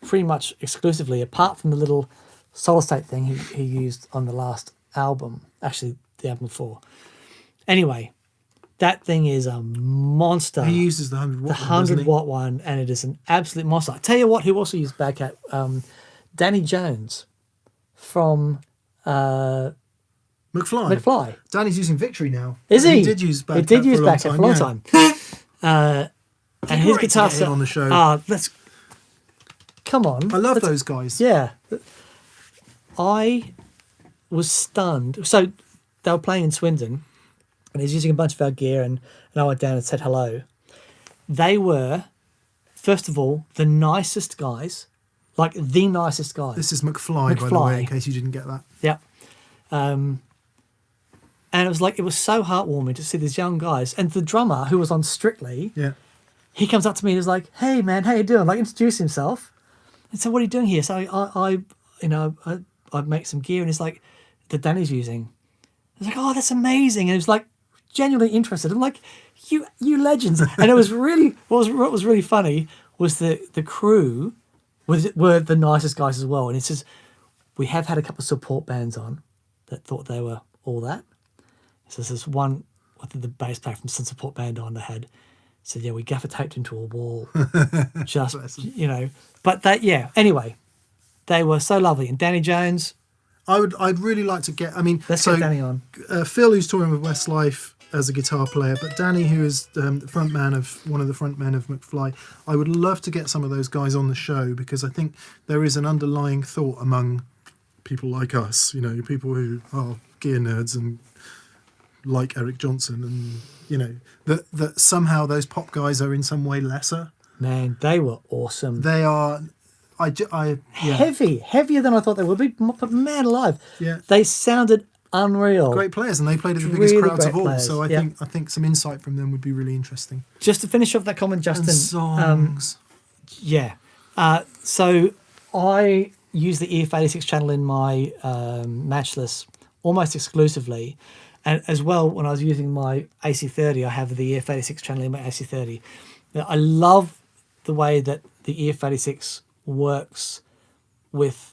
pretty much exclusively, apart from the little solid state thing he used on the last album, actually the album before. Anyway, that thing is a monster. He uses the 100 watt the 100 watt one, and it is an absolute monster. I tell you what, who also used Bad Cat, Danny Jones from McFly. Danny's using Victory now. Is he? He did use Bad Cat did use for a Bad Cat for a long time. And his great to guitar get him on the show. let's come on. I love those guys. Yeah. I was stunned. So they were playing in Swindon, and he's using a bunch of our gear, and I went down and said hello. They were, first of all, the nicest guys, like the nicest guys. This is McFly, by the way, in case you didn't get that. Yeah. And it was so heartwarming to see these young guys. And the drummer, who was on Strictly, he comes up to me and was like, "Hey man, how you doing?" Like, introduce himself. And so, "What are you doing here?" So I make some gear, and it's like that Danny's using. I was like, "Oh, that's amazing!" And it was like genuinely interested. I'm like, "You legends!" And it was really what was really funny was the crew were the nicest guys as well. And it says we have had a couple of support bands on that thought they were all that. So there's one, I think the bass player from some support band on, they had said, "Yeah, we gaffer taped into a wall," just but that anyway. They were so lovely. And Danny Jones, I'd really like to get. I mean, let's so get Danny on. Phil, who's touring with Westlife as a guitar player, but Danny, who is the one of the front men of McFly, I would love to get some of those guys on the show, because I think there is an underlying thought among people like us, people who are gear nerds and like Eric Johnson, and that somehow those pop guys are in some way lesser. Man, they were awesome. They are. Heavier than I thought they would be. But man alive, yeah, they sounded unreal. Great players, and they played at the biggest Really crowds of great all. players. So I Yep. think some insight from them would be really interesting. Just to finish off that comment, Justin. And songs. Yeah. So I use the EF86 channel in my Matchless almost exclusively. And as well, when I was using my AC30, I have the EF86 channel in my AC30. Now, I love the way that the EF86 works with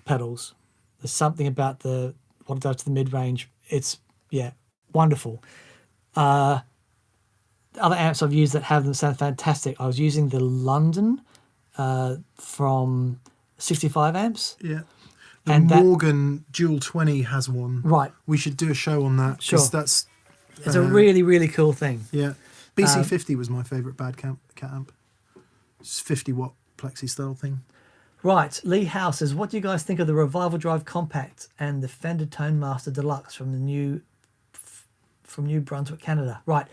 pedals. There's something about what it does to the mid-range. It's, wonderful. Other amps I've used that have them sound fantastic. I was using the London from 65 amps. Yeah. The And that- Morgan Dual 20 has one. Right. We should do a show on that. 'Cause Sure. That's, It's a really, really cool thing. yeah. BC50 was my favourite cat amp. It's 50-watt plexi style thing. Right, Lee House says, what do you guys think of the Revival Drive Compact and the Fender Tone Master Deluxe from New Brunswick, Canada? Right,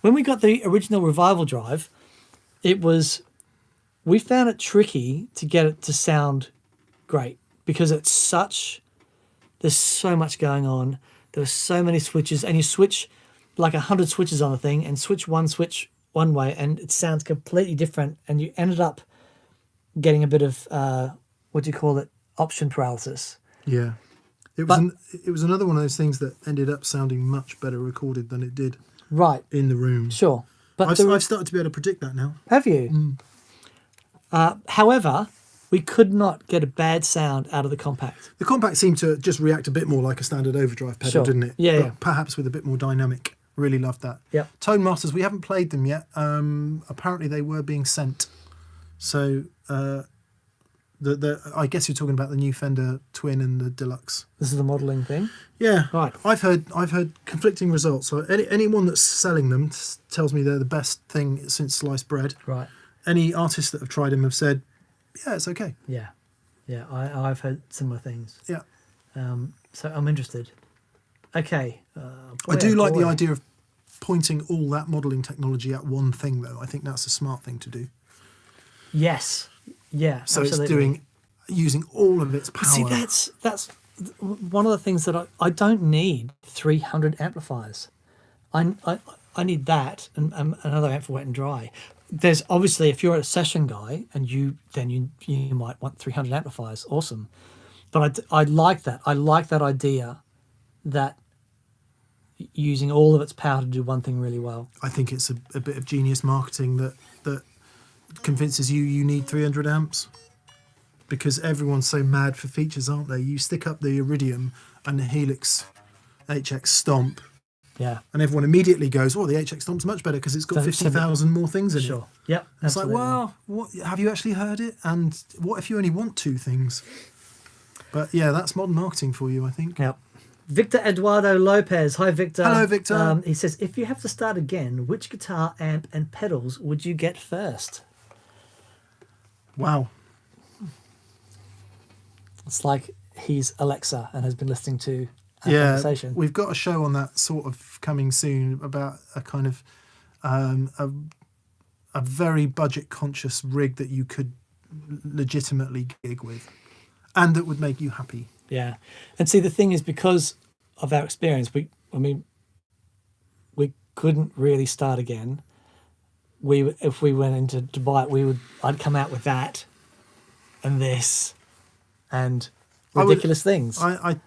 when we got the original Revival Drive, we found it tricky to get it to sound great, because there's so much going on. There's so many switches, and you switch like 100 switches on the thing, and switch one way, and it sounds completely different, and you ended up getting a bit of option paralysis. Yeah. It was another one of those things that ended up sounding much better recorded than it did Right, in the room. sure. But I've started to be able to predict that now. have you? However, we could not get a bad sound out of the Compact. The Compact seemed to just react a bit more like a standard overdrive pedal, Sure. didn't it? Yeah, But yeah. perhaps with a bit more dynamic. Really loved that. Yep. Tone Masters, we haven't played them yet. Apparently they were being sent. So I guess you're talking about the new Fender Twin and the Deluxe. This is the modelling thing. Yeah. Right. I've heard conflicting results. So anyone that's selling them tells me they're the best thing since sliced bread. Right. Any artists that have tried them have said, yeah, it's okay. Yeah. Yeah, I've heard similar things. Yeah. So I'm interested. Okay. I do like the idea of pointing all that modelling technology at one thing, though. I think that's a smart thing to do. Yes. Yeah. So absolutely. it's using all of its power. See, that's one of the things that I don't need 300 amplifiers. I need that and another amp for wet and dry. There's obviously, if you're a session guy and you might want 300 amplifiers. Awesome. But I like that. I like that idea that using all of its power to do one thing really well. I think it's a bit of genius marketing that convinces you need 300 amps, because everyone's so mad for features, aren't they? You stick up the Iridium and the Helix HX Stomp, Yeah. and everyone immediately goes, "Oh, the HX Stomp's much better because it's got Don't- 50,000 more things in it." Sure. Yep. It's absolutely. like, well, what have you actually heard it? And what if you only want two things? But yeah, that's modern marketing for you, I think. Yep. Victor Eduardo Lopez. Hi, Victor. Hello, Victor. He says, if you have to start again, which guitar, amp, and pedals would you get first? Wow. It's like he's Alexa and has been listening to our Yeah, conversation. we've got a show on that sort of coming soon about a kind of a very budget conscious rig that you could legitimately gig with and that would make you happy. Yeah. And see, the thing is, because of our experience, we couldn't really start again. If we went into to buy it, I'd come out with that and this and ridiculous things. I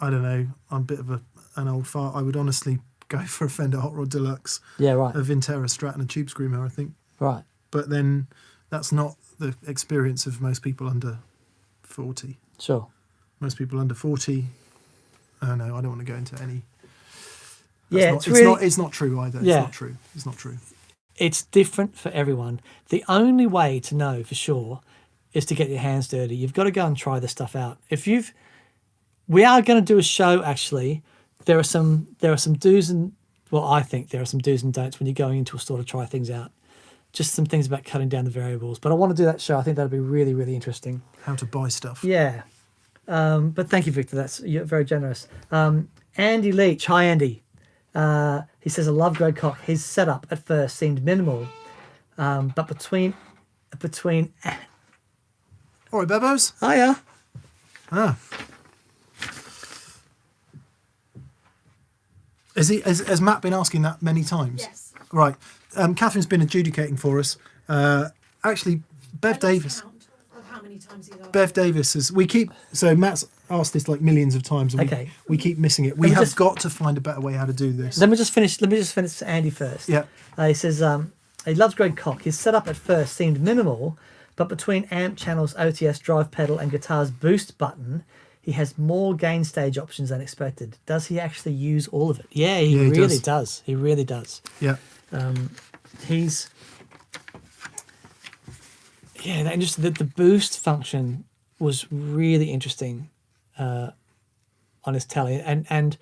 don't know. I'm a bit of an old fart. I would honestly go for a Fender Hot Rod Deluxe, Yeah, right. a Vintera Strat and a Tube Screamer, I think. Right. But then that's not the experience of most people under 40. Sure. Most people under 40, I know, I don't want to go into any. Yeah, It's not true either. Yeah. It's not true. It's different for everyone. The only way to know for sure is to get your hands dirty. You've got to go and try this stuff out. We are going to do a show actually. There are some do's and I think there are some do's and don'ts when you're going into a store to try things out. Just some things about cutting down the variables. But I want to do that show. I think that'll be really, really interesting. How to buy stuff. Yeah. But thank you, Victor. You're very generous. Andy Leach. Hi, Andy. He says, I love Greg Koch. His setup at first seemed minimal, but between. All right, Bebos. Hiya. Ah. Has Matt been asking that many times? Yes. Right. Catherine's been adjudicating for us. Actually, Bev Davis. Of how many times he's asked. Bev Davis is. So Matt's asked this like millions of times. And Okay. We keep missing it. We me have just- got to find a better way how to do this. Let me just finish Andy first. Yeah. He says he loves Greg Koch. His setup at first seemed minimal, but between amp channels, OTS, drive pedal, and guitar's boost button, he has more gain stage options than expected. Does he actually use all of it? Yeah, he really does. He really does. Yeah. The boost function was really interesting on his telly, and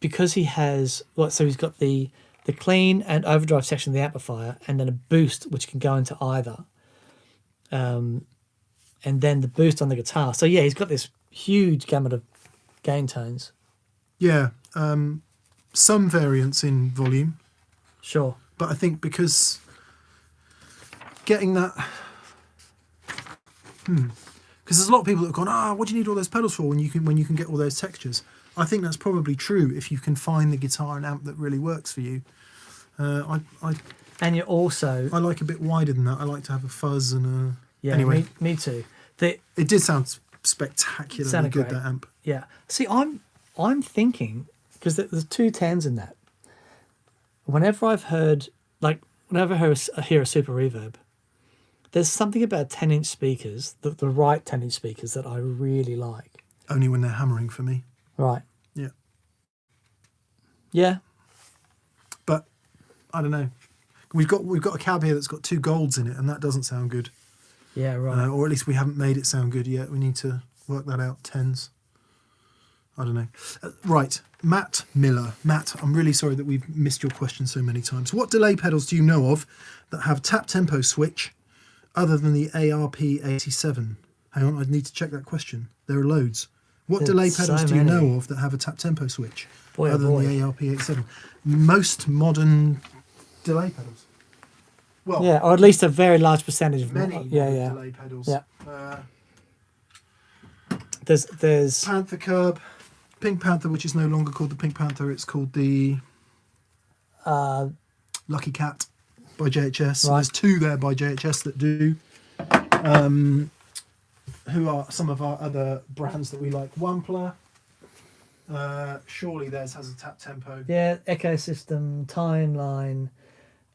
because he has so he's got the clean and overdrive section of the amplifier, and then a boost which can go into either, and then the boost on the guitar. So yeah, he's got this huge gamut of gain tones. Yeah. Some variance in volume. Sure. But I think because getting that, because there's a lot of people that have gone, what do you need all those pedals for when you can get all those textures? I think that's probably true if you can find the guitar and amp that really works for you. And you're also I like a bit wider than that. I like to have a fuzz and a. yeah. Anyway, Me too. it did sound spectacularly Sounded good. great. That amp. Yeah. See, I'm thinking because there's two tens in that. Whenever I hear a super reverb, there's something about 10-inch speakers, the right 10-inch speakers that I really like. Only when they're hammering for me. Right. Yeah. Yeah. But I don't know. We've got a cab here that's got two golds in it, and that doesn't sound good. Yeah. Right. Or at least we haven't made it sound good yet. We need to work that out. Tens. I don't know. Right. Matt Miller. Matt, I'm really sorry that we've missed your question so many times. What delay pedals do you know of that have tap tempo switch other than the ARP87? Hang on, I need to check that question. There are loads. What delay There's pedals so do you many. know of that have a tap tempo switch Boy, oh other boy. than the ARP87? Most modern delay pedals. Well, Yeah, or at least a very large percentage of many Yeah. modern Yeah. delay pedals. Yeah. There's Panther Curb, Pink Panther, which is no longer called the Pink Panther, it's called the Lucky Cat by JHS. Right. There's two there by JHS that do. Who are some of our other brands that we like? Wampler. Surely theirs has a tap tempo. yeah Ecosystem, Timeline.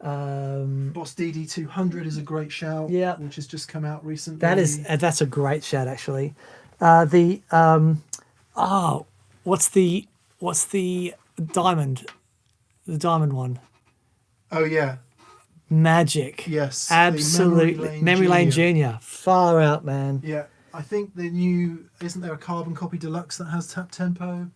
Boss DD200 is a great shout. Yeah. Which has just come out recently. That's a great shout actually. What's the diamond? The diamond one. Oh yeah. Magic. Yes. the Absolutely. Memory Lane Junior. Far out, man. Yeah. I think the new, isn't there a carbon copy deluxe that has tap tempo?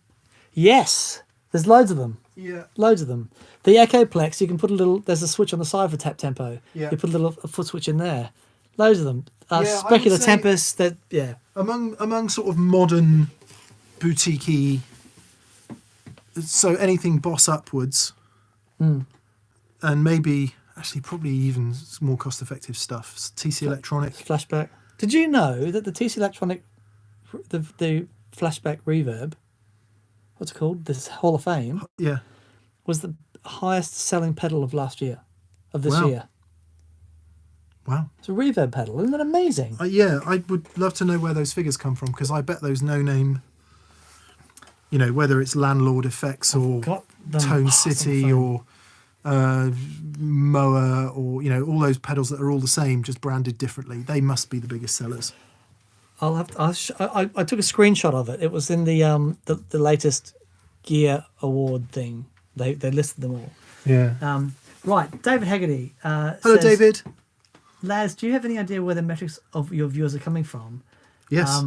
Yes. There's loads of them. Yeah. Loads of them. The Echoplex, you can put there's a switch on the side for tap tempo. Yeah. You put a foot switch in there. Loads of them. Yeah, I would Specular say- Tempest, yeah. Among sort of modern boutique-y, so anything Boss upwards, and maybe actually probably even more cost-effective stuff. TC Electronic. Flashback. Did you know that the TC Electronic, the flashback reverb, what's it called? This Hall of Fame, Yeah. was the highest selling pedal of this Wow. year. Wow. It's a reverb pedal. Isn't that amazing? Yeah, I would love to know where those figures come from, because I bet those no-name, whether it's Landlord Effects or Got them. Tone Oh, City some or Moa or, all those pedals that are all the same, just branded differently. They must be the biggest sellers. I took a screenshot of it. It was in the latest Gear Award thing. They listed them all. Yeah. Right, David Haggerty. Hello, David. Laz, do you have any idea where the metrics of your viewers are coming from? Yes.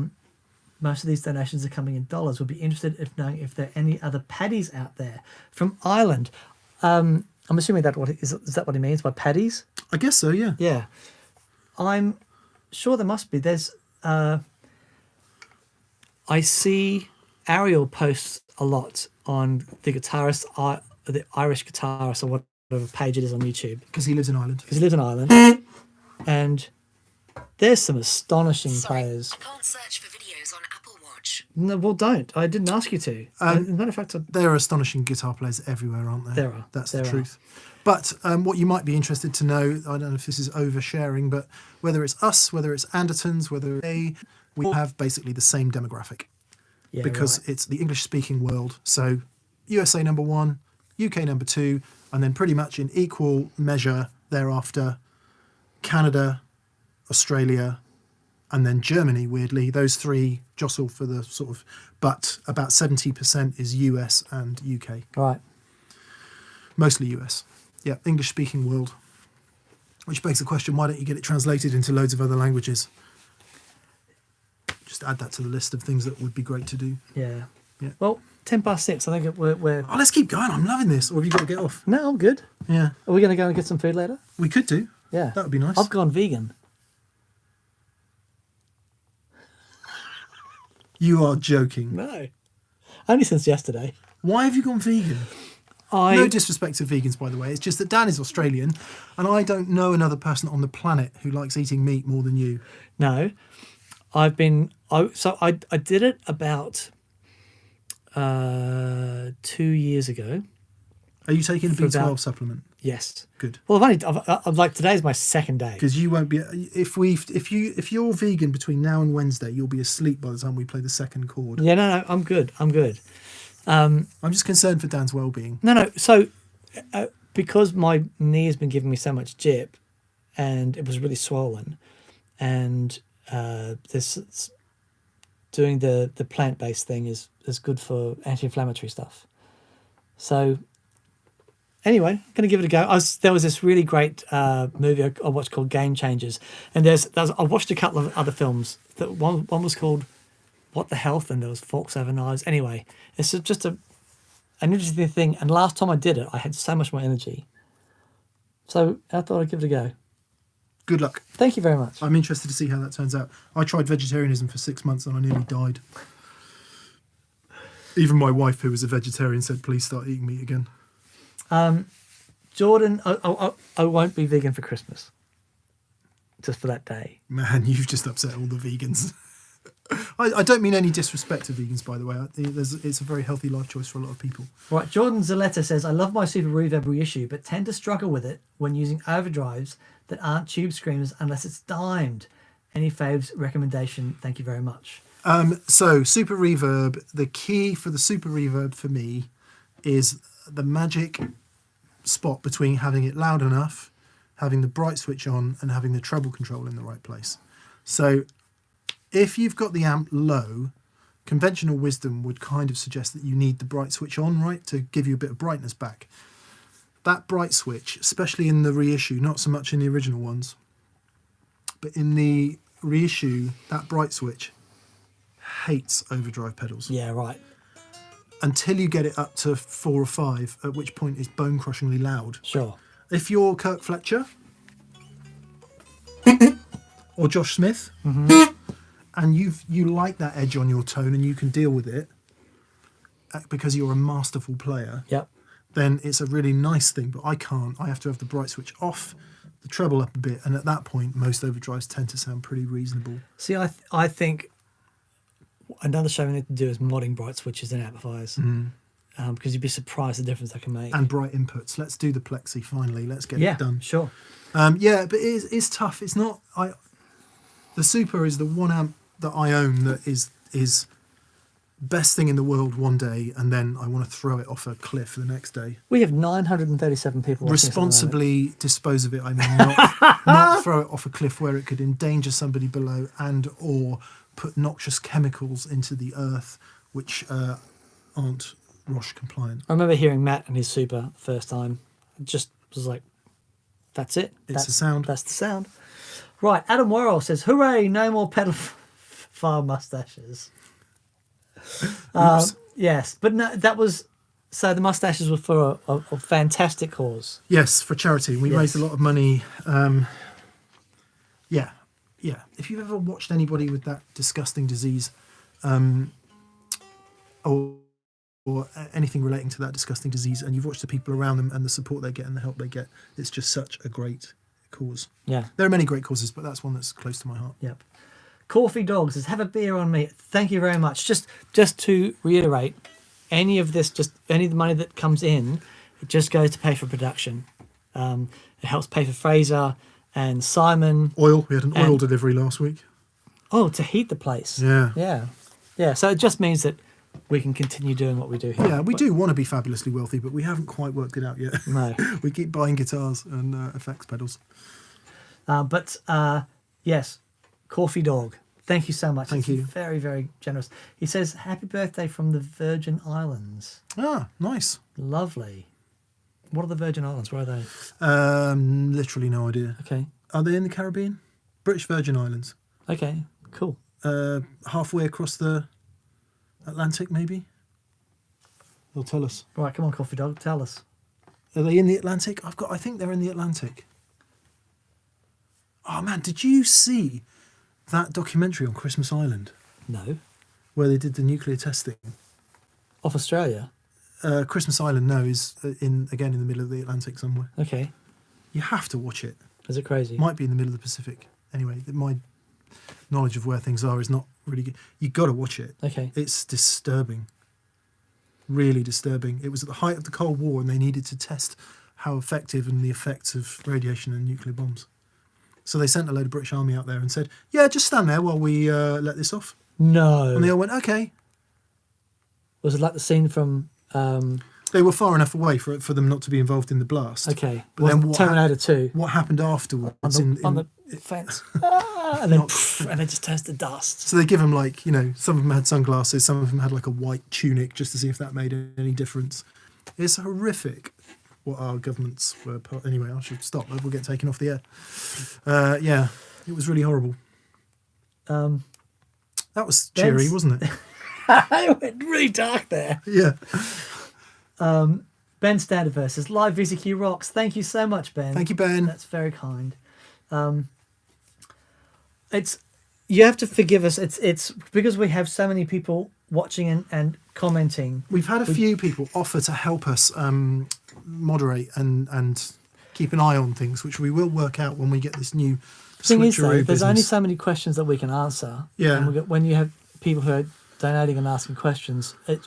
Most of these donations are coming in dollars. We'd be interested in knowing if there are any other paddies out there from Ireland. I'm assuming is that what he means by paddies? I guess so, yeah. Yeah. I'm sure there must be. There's I see Ariel posts a lot on the Irish guitarist or whatever page it is on YouTube. Because he lives in Ireland. Because he lives in Ireland. And there's some astonishing players. I can't search for videos on Apple Watch. No, well, don't. I didn't ask you to. As a matter of fact, There are astonishing guitar players everywhere, aren't there? There are. That's There the are. truth. But what you might be interested to know, I don't know if this is oversharing, but whether it's us, whether it's Andertons, we have basically the same demographic. yeah, Because right. it's the English-speaking world. So USA number 1, UK number 2, and then pretty much in equal measure thereafter, Canada, Australia, and then Germany, weirdly. Those three jostle for the sort of... But about 70% is US and UK. Right. Mostly US. Yeah, English-speaking world. Which begs the question, why don't you get it translated into loads of other languages? Just add that to the list of things that would be great to do. Yeah. Yeah. Well, 6:10. I think we're... Oh, let's keep going. I'm loving this. Or have you got to get off? No, I'm good. Yeah, Are we going to go and get some food later? we could do. Yeah. That would be nice. I've gone vegan. You are joking. No. Only since yesterday. Why have you gone vegan? No disrespect to vegans, by the way. It's just that Dan is Australian, and I don't know another person on the planet who likes eating meat more than you. No. I did it about 2 years ago. Are you taking a For B12 about- supplement? Yes. Good. Well, I've like today's my second day. Because you won't be. If you're vegan between now and Wednesday, you'll be asleep by the time we play the second chord. Yeah, no, I'm good. I'm just concerned for Dan's well-being. No. So, because my knee has been giving me so much jip, and it was really swollen, and this doing the plant-based thing is good for anti-inflammatory stuff. So, anyway, I'm going to give it a go. There was this really great movie I watched called Game Changers, and I watched a couple of other films. That one was called What the Health, and there was Forks Over Knives. Anyway, it's just an interesting thing. And last time I did it, I had so much more energy. So I thought I'd give it a go. Good luck. Thank you very much. I'm interested to see how that turns out. I tried vegetarianism for 6 months and I nearly died. Even my wife, who was a vegetarian, said, please start eating meat again. Jordan, I won't be vegan for Christmas. Just for that day. Man, you've just upset all the vegans. I don't mean any disrespect to vegans, by the way. It's a very healthy life choice for a lot of people. Right, Jordan Zaletta says, I love my Super Reverb reissue, but tend to struggle with it when using overdrives that aren't tube screamers unless it's dimed. Any faves recommendation? Thank you very much. So, Super Reverb, the key for the Super Reverb for me is the magic spot between having it loud enough, having the bright switch on, and having the treble control in the right place. So, if you've got the amp low, conventional wisdom would kind of suggest that you need the bright switch on, right, to give you a bit of brightness back. That bright switch, especially in the reissue, not so much in the original ones, but in the reissue, that bright switch hates overdrive pedals. Yeah, right. Until you get it up to 4 or 5, at which point it's bone-crushingly loud. Sure. If you're Kirk Fletcher or Josh Smith, and you like that edge on your tone and you can deal with it because you're a masterful player, Yep. then it's a really nice thing. But I can't. I have to have the bright switch off, the treble up a bit, and at that point, most overdrives tend to sound pretty reasonable. See, I think another show we need to do is modding bright switches in amplifiers. Because you'd be surprised the difference I can make. And bright inputs. Let's do the plexi finally. Let's get it done. Sure. Yeah, but it's tough. It's not. The Super is the one amp that I own that is best thing in the world one day, and then I want to throw it off a cliff the next day. We have 937 people watching us at the moment. Responsibly dispose of it. I mean, not throw it off a cliff where it could endanger somebody below and or put noxious chemicals into the earth, which aren't ROSH compliant. I remember hearing Matt and his Super first time. It just was like, that's it. It's the sound. That's the sound. Right, Adam Worrell says, "Hooray! No more pedal file mustaches." Yes, but no, that was so. The mustaches were for a fantastic cause. Yes, for charity. We Yes. raised a lot of money. Yeah. If you've ever watched anybody with that disgusting disease, or anything relating to that disgusting disease, and you've watched the people around them and the support they get and the help they get, it's just such a great cause. Yeah. There are many great causes, but that's one that's close to my heart. Yep. Coffee Dog says, "Have a beer on me." Thank you very much. Just to reiterate, any of this, just any of the money that comes in, it just goes to pay for production. It helps pay for Fraser and Simon. Oil. We had an oil delivery last week. Oh, to heat the place. Yeah. Yeah. So it just means that we can continue doing what we do here. Yeah, we do want to be fabulously wealthy, but we haven't quite worked it out yet. No. We keep buying guitars and effects pedals. Yes, Coffee Dog. Thank you so much. Thank It's you. Very, very generous. He says, "Happy birthday from the Virgin Islands." Ah, nice. Lovely. What are the Virgin Islands? Where are they? Literally no idea. Okay. Are they in the Caribbean? British Virgin Islands. Okay. Cool. Halfway across the Atlantic, maybe? They'll tell us. Right, come on, Coffee Dog, tell us. Are they in the Atlantic? I think they're in the Atlantic. Oh man, did you see that documentary on Christmas Island No. where they did the nuclear testing? Off Australia. Christmas Island, no, is in the middle of the Atlantic somewhere. Okay. You have to watch it. Is it crazy? Might be in the middle of the Pacific. Anyway, my knowledge of where things are is not really good. You got to watch it. Okay. It's disturbing. Really disturbing. It was at the height of the Cold War, and they needed to test how effective and the effects of radiation and nuclear bombs. So they sent a load of British Army out there and said, "Yeah, just stand there while we let this off." No. And they all went, "Okay." Was it like the scene from... They were far enough away for them not to be involved in the blast. okay. But then Terminator 2. What happened afterwards? On the fence. And then and it just turns to dust. So they give them some of them had sunglasses, some of them had like a white tunic just to see if that made any difference. It's horrific what our governments were. Anyway, I should stop. We'll get taken off the air. Yeah, it was really horrible. That was cheery, wasn't it? It went really dark there. Yeah. Ben Standardverse says, "Live VCQ rocks." Thank you so much, Ben. Thank you, Ben. That's very kind. You have to forgive us. It's because we have so many people watching and commenting. We've had a few people offer to help us moderate and keep an eye on things, which we will work out when we get this new Thing is, though, switcheroo there's only business. so many questions that we can answer. Yeah. And when you have people who are donating and asking questions, as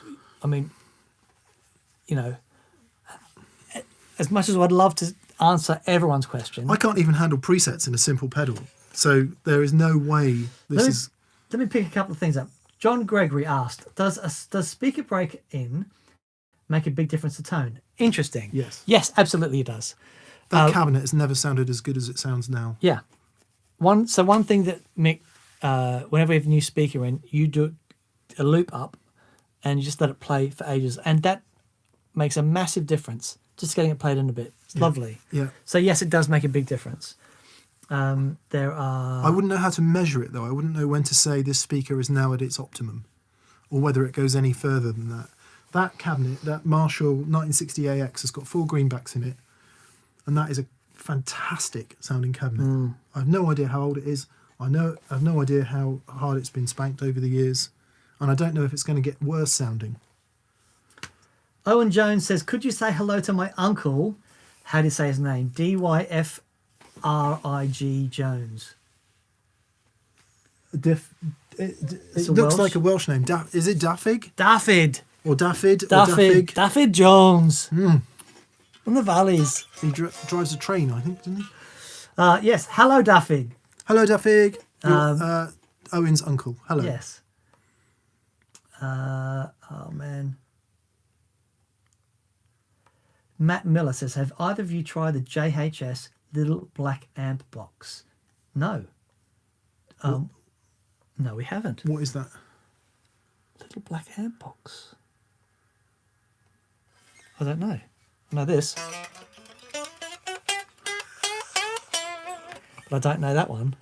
much as I'd love to answer everyone's question, I can't even handle presets in a simple pedal, so there is no way this Let me pick a couple of things up. John Gregory asked, does speaker break in make a big difference to tone? Interesting. Yes. Yes, absolutely it does. That cabinet has never sounded as good as it sounds now. Yeah. One thing that Mick, whenever we have a new speaker in, you do a loop up and you just let it play for ages. And that makes a massive difference. Just getting it played in a bit. It's lovely. Yeah. So yes, it does make a big difference. There are... I wouldn't know how to measure it, though. I wouldn't know when to say this speaker is now at its optimum, or whether it goes any further than that. That cabinet, that Marshall 1960 AX, has got 4 greenbacks in it, and that is a fantastic sounding cabinet. I have no idea how old it is. I have no idea how hard it's been spanked over the years, and I don't know if it's going to get worse sounding. Owen Jones says, "Could you say hello to my uncle?" How do you say his name? DYFRIG Jones. It It's a looks Welsh. like a Welsh name. Is it Daffig? Daffyd. Or Daffyd? Or Daffyd. Daffig? Daffyd Jones. From the valleys. He drives a train, I think, doesn't he? Yes. Hello, Daffyd. Hello, Daffig. You're, Owen's uncle. Hello. Yes. Oh, man. Matt Miller says, "Have either of you tried the JHS little black amp box?" No. No, we haven't. What is that? Little black amp box. I don't know. I know this. but I don't know that one.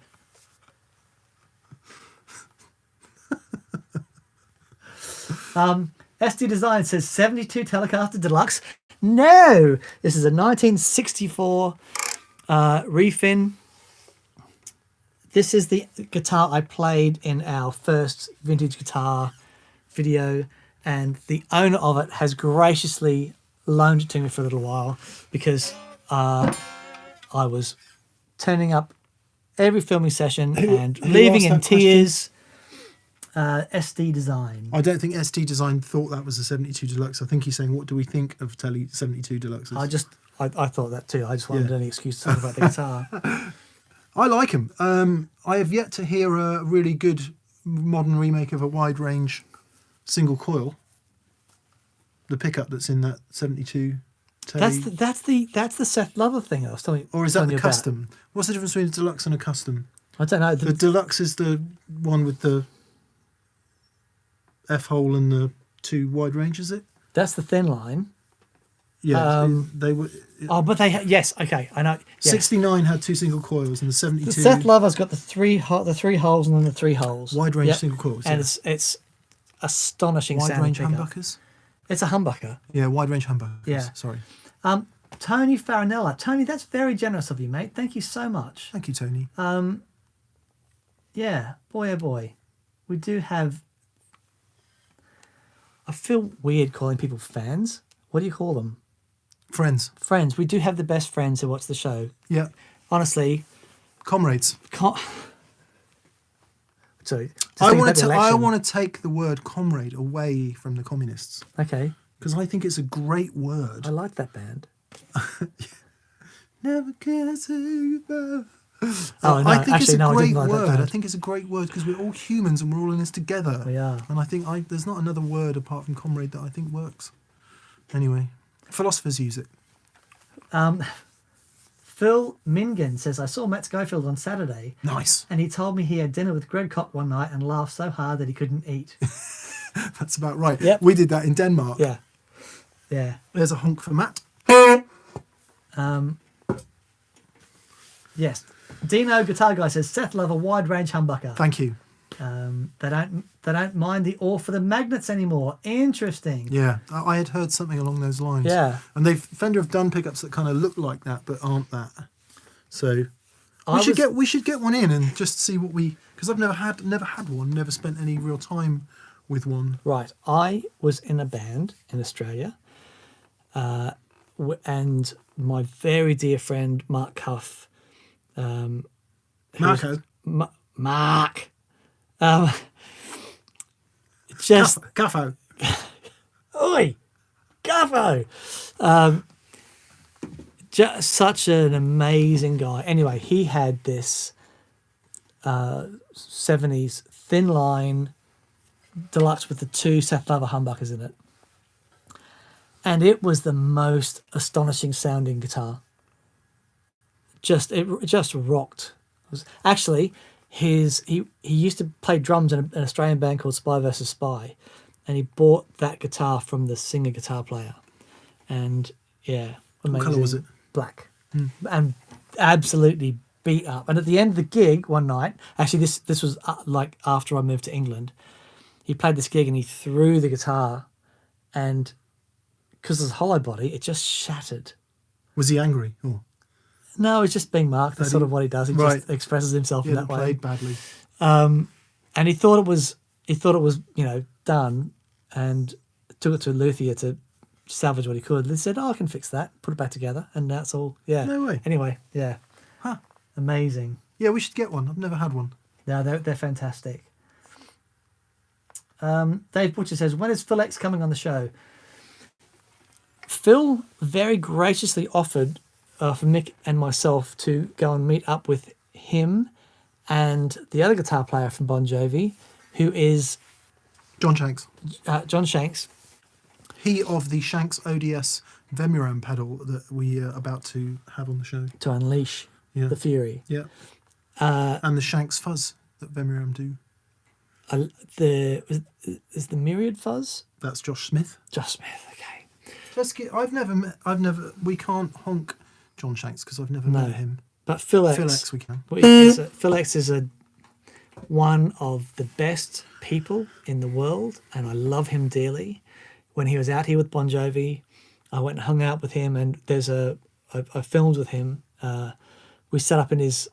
SD Design says 72 Telecaster Deluxe. No, this is a 1964 refin. This is the guitar I played in our first vintage guitar video, and the owner of it has graciously loaned it to me for a little while because I was turning up every filming session and who leaving asked in that question? tears. SD Design. I don't think SD Design thought that was a 72 Deluxe. I think he's saying, what do we think of 72 Deluxes? I thought that too. I just wanted Yeah. any excuse to talk about the guitar. I like him. I have yet to hear a really good modern remake of a wide range single coil. The pickup that's in that 72 Tele. That's the Seth Lover thing I was telling you. Or is that telling the you about. custom? What's the difference between a deluxe and a custom? I don't know. The deluxe is the one with the F hole and the two wide range, is it? That's the thin line. Yeah, they were. Oh, but yes, okay, I know. Yes. 69 had two single coils, and the 72 The Seth Lover's got the three holes and then the three holes. wide range Yep. single coils. And yeah. it's astonishing Wide sounding range pickup. humbuckers. It's a humbucker. Yeah, wide range humbuckers. Yeah. Sorry. Tony Farinella. Tony, that's very generous of you, mate. Thank you so much. Thank you, Tony. Yeah, boy oh boy. We do have... I feel weird calling people fans. What do you call them? Friends. Friends. We do have the best friends who watch the show. Yeah. Honestly, Comrades. sorry. I want to take the word comrade away from the communists Okay, because I think it's a great word. I like that band. Never can I say goodbye. Oh, no, I think it's actually, a no, I great didn't like that word. band. I think it's a great word because we're all humans and we're all in this together. We are. And I think there's not another word apart from comrade that I think works. Anyway, philosophers use it. Phil Mingan says, I saw Matt Schofield on Saturday Nice. and he told me he had dinner with Greg Koch one night and laughed so hard that he couldn't eat. That's about right. Yep. We did that in Denmark. Yeah. Yeah. There's a honk for Matt. Yes. Dino Guitar Guy says, Seth Lover wide range humbucker. Thank you. They don't mind the ore for the magnets anymore. Interesting. Yeah, I had heard something along those lines. Yeah. And Fender have done pickups that kind of look like that but aren't that. So I we should get one in and just see what because I've never had one, never spent any real time with one. Right. I was in a band in Australia, and my very dear friend Mark Cuff. Marco. Mark. Just Guffo. oi, Guffo. Just such an amazing guy. Anyway, he had this 70s thin line deluxe with the two Seth Lover humbuckers in it. And it was the most astonishing sounding guitar. It just rocked. It was, actually, he used to play drums in an Australian band called Spy vs. Spy, and he bought that guitar from the singer guitar player. And yeah, amazing. What colour was it? Black. And absolutely beat up. And at the end of the gig one night, actually this was like after I moved to England, he played this gig and he threw the guitar, and because it's a hollow body, it just shattered. Was he angry? Oh. No, it's just being Mark. That's sort of what he does. He just expresses himself in that way. Played badly. And he thought it was done, and took it to a luthier to salvage what he could. They said, "Oh, I can fix that. Put it back together," and that's all. Yeah. No way. Anyway, yeah. Huh. Amazing. Yeah, we should get one. I've never had one. No, they're fantastic. Dave Butcher says, when is Phil X coming on the show? Phil very graciously offered for Mick and myself to go and meet up with him and the other guitar player from Bon Jovi, who is John Shanks. John Shanks. He of the Shanks ODS Vemuram pedal that we are about to have on the show. To unleash the fury. Yeah. And the Shanks fuzz that Vemuram do. Is the Myriad fuzz? That's Josh Smith. Josh Smith, okay. We can't honk John Shanks because I've never met him. But Phil X, Phil X we can. Phil X is one of the best people in the world, and I love him dearly. When he was out here with Bon Jovi, I went and hung out with him, and I filmed with him. We set up in his,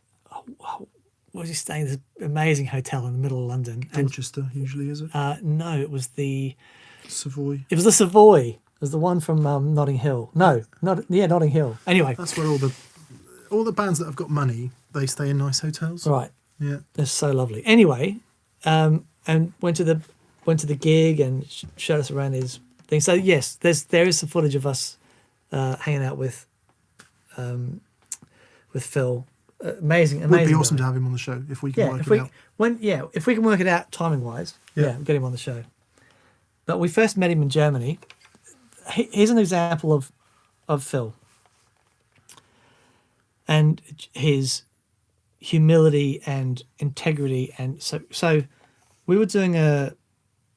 what was he staying? This amazing hotel in the middle of London. Dorchester usually, is it? No, it was the Savoy. It was the Savoy. It was the one from Notting Hill. No, Notting Hill. Anyway, That's where all the bands that have got money, they stay in nice hotels. right. Yeah. They're so lovely. Anyway, and went to the gig and showed us around his thing. So yes, there is some footage of us hanging out with Phil. Amazing. Would be awesome guy. to have him on the show if we can work if it we out. if we can work it out timing wise, Yeah. we'll get him on the show. But we first met him in Germany. Here's an example of Phil and his humility and integrity, and so we were doing a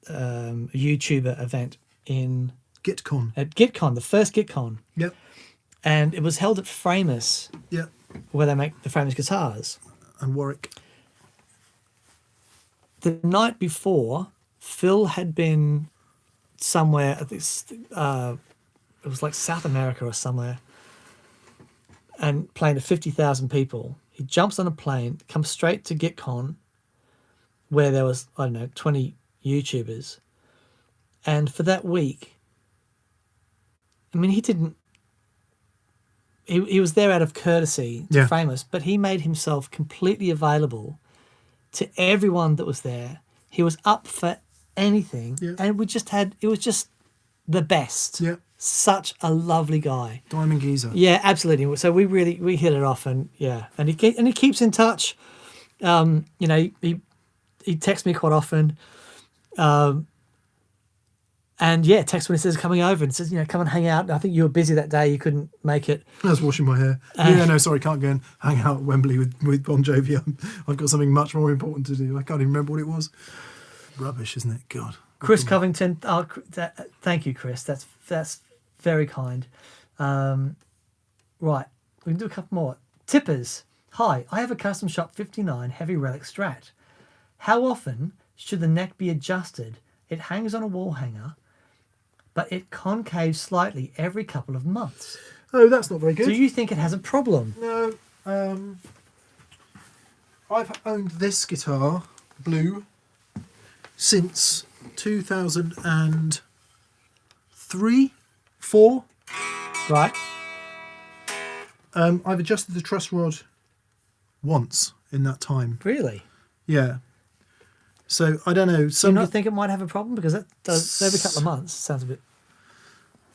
YouTuber event GitCon. at GitCon, the first GitCon, Yep. and it was held at Framus, Yep. where they make the Framus guitars. And Warwick. The night before, Phil had been somewhere at this it was like South America or somewhere, and playing to 50,000 people. He jumps on a plane, comes straight to GitCon, where there was, I don't know, 20 YouTubers. And for that week, I mean, he was there out of courtesy to Yeah. Framus, but he made himself completely available to everyone that was there. He was up for anything. Yeah. And it was just the best. Yeah. Such a lovely guy. Diamond Geezer. Yeah, absolutely. So we hit it off, and and he keeps in touch. He texts me quite often, and texts when he says coming over and says, come and hang out. I think you were busy that day, you couldn't make it. I was washing my hair. No, sorry, can't go and hang out at Wembley with Bon Jovi. I've got something much more important to do. I can't even remember what it was. Rubbish, isn't it? God. Chris Covington. Oh, thank you, Chris. That's very kind. Right, we can do a couple more. Tippers. Hi, I have a Custom Shop 59 Heavy Relic Strat. How often should the neck be adjusted? It hangs on a wall hanger, but it concaves slightly every couple of months. Oh, that's not very good. Do you think it has a problem? No. I've owned this guitar, blue, since 2003, 4. Right. I've adjusted the truss rod once in that time. Really? Yeah. So I don't know. Do you not think it might have a problem? Because that does every couple of months. Sounds a bit.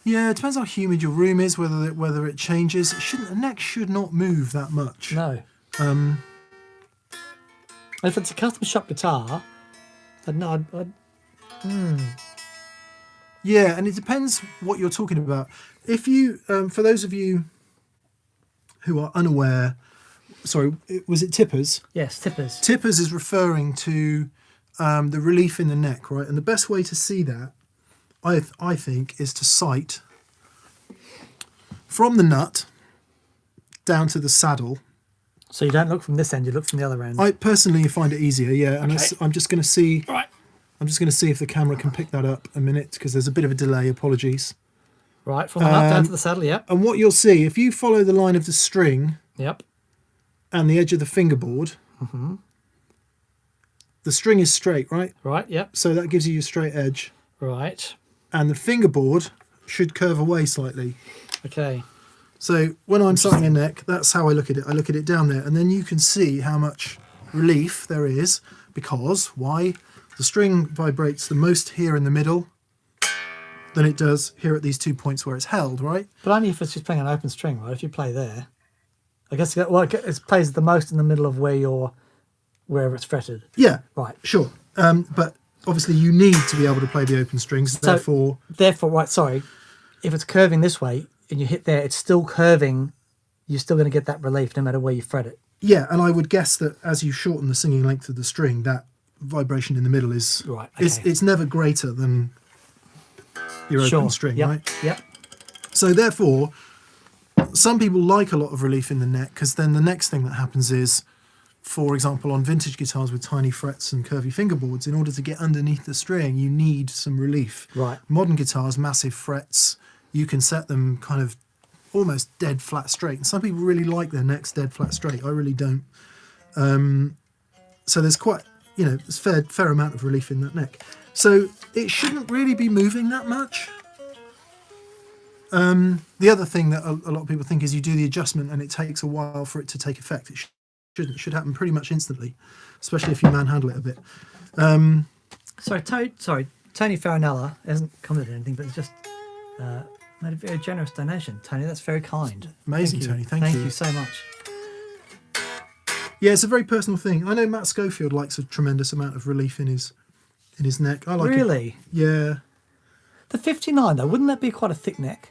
Yeah, it depends how humid your room is, whether it changes. The neck should not move that much. No. If it's a custom shop guitar, I'd know. Yeah, and it depends what you're talking about. If you, for those of you who are unaware, sorry, was it tippers? Yes, tippers. Tippers is referring to the relief in the neck, right? And the best way to see that, I think, is to sight from the nut down to the saddle. So you don't look from this end; you look from the other end. I personally find it easier, yeah. And Okay. I'm just going to see. Right. I'm just going to see if the camera can pick that up a minute because there's a bit of a delay. Apologies. Right, from the nut down to the saddle. Yep. And what you'll see if you follow the line of the string Yep. and the edge of the fingerboard, the string is straight, right? Right. Yep. So that gives you your straight edge, Right. and the fingerboard should curve away slightly. Okay. So when I'm sighting a neck, that's how I look at it. I look at it down there, and then you can see how much relief there is because why? The string vibrates the most here in the middle than it does here at these 2 points where it's held, right? But only if it's just playing an open string, right? If you play there, I guess it plays the most in the middle of wherever it's fretted. Yeah, Right. sure. But obviously you need to be able to play the open strings, therefore... Therefore, right. Sorry, if it's curving this way and you hit there, it's still curving. You're still going to get that relief no matter where you fret it. Yeah, and I would guess that as you shorten the singing length of the string, that vibration in the middle is... Right, It's okay. it's never greater than your open string, Yep. right? Yep. So therefore, some people like a lot of relief in the neck because then the next thing that happens is, for example, on vintage guitars with tiny frets and curvy fingerboards, in order to get underneath the string, you need some relief. Right. Modern guitars, massive frets, you can set them kind of almost dead flat straight. And some people really like their necks dead flat straight. I really don't. So there's quite, there's fair amount of relief in that neck. So it shouldn't really be moving that much. The other thing that a lot of people think is you do the adjustment and it takes a while for it to take effect. It shouldn't. It should happen pretty much instantly, especially if you manhandle it a bit. Tony Farinella hasn't commented anything, but it's just made a very generous donation. Tony, that's very kind. Amazing, Tony. Thank you. Thank you so much. Yeah, it's a very personal thing. I know Matt Schofield likes a tremendous amount of relief in his neck. I like it. Really? Yeah. The 59 though, wouldn't that be quite a thick neck?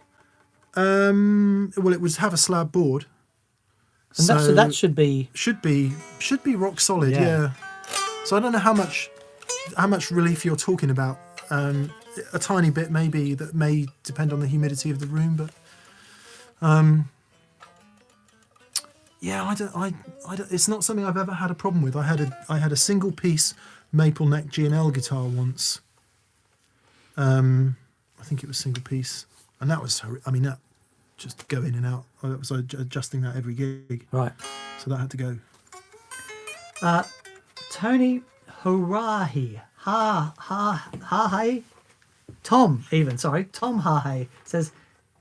Well, it would have a slab board. And so that should be rock solid. Yeah. Yeah. So I don't know how much relief you're talking about. A tiny bit maybe, that may depend on the humidity of the room, but yeah, I don't. It's not something I've ever had a problem with. I had a single piece maple neck G&L guitar once. I think it was single piece, and that was that just go in and out. I was adjusting that every gig, right. so that had to go. Tony Harahi Tom Hahe says,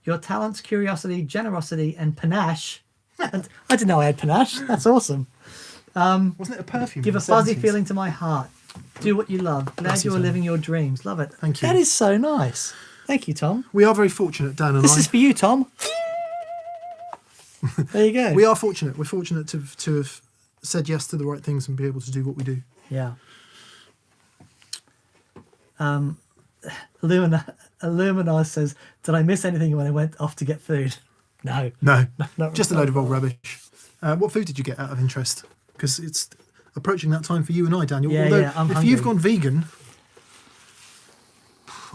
your talents, curiosity, generosity, and panache. And I didn't know I had panache. That's awesome. Wasn't it a perfume? Give in a the fuzzy 70s? feeling to my heart. Do what you love. Glad Bless you you, are Tom. living your dreams. Love it. Thank you. That is so nice. Thank you, Tom. We are very fortunate, Dan and This I. is for you, Tom. There you go. We are fortunate. We're fortunate to have said yes to the right things and be able to do what we do. Yeah. Illuminar says, did I miss anything when I went off to get food? No. No, not just a load of old rubbish. What food did you get out of interest? Because it's approaching that time for you and I, Daniel. Yeah, Although, I'm if hungry. you've gone vegan,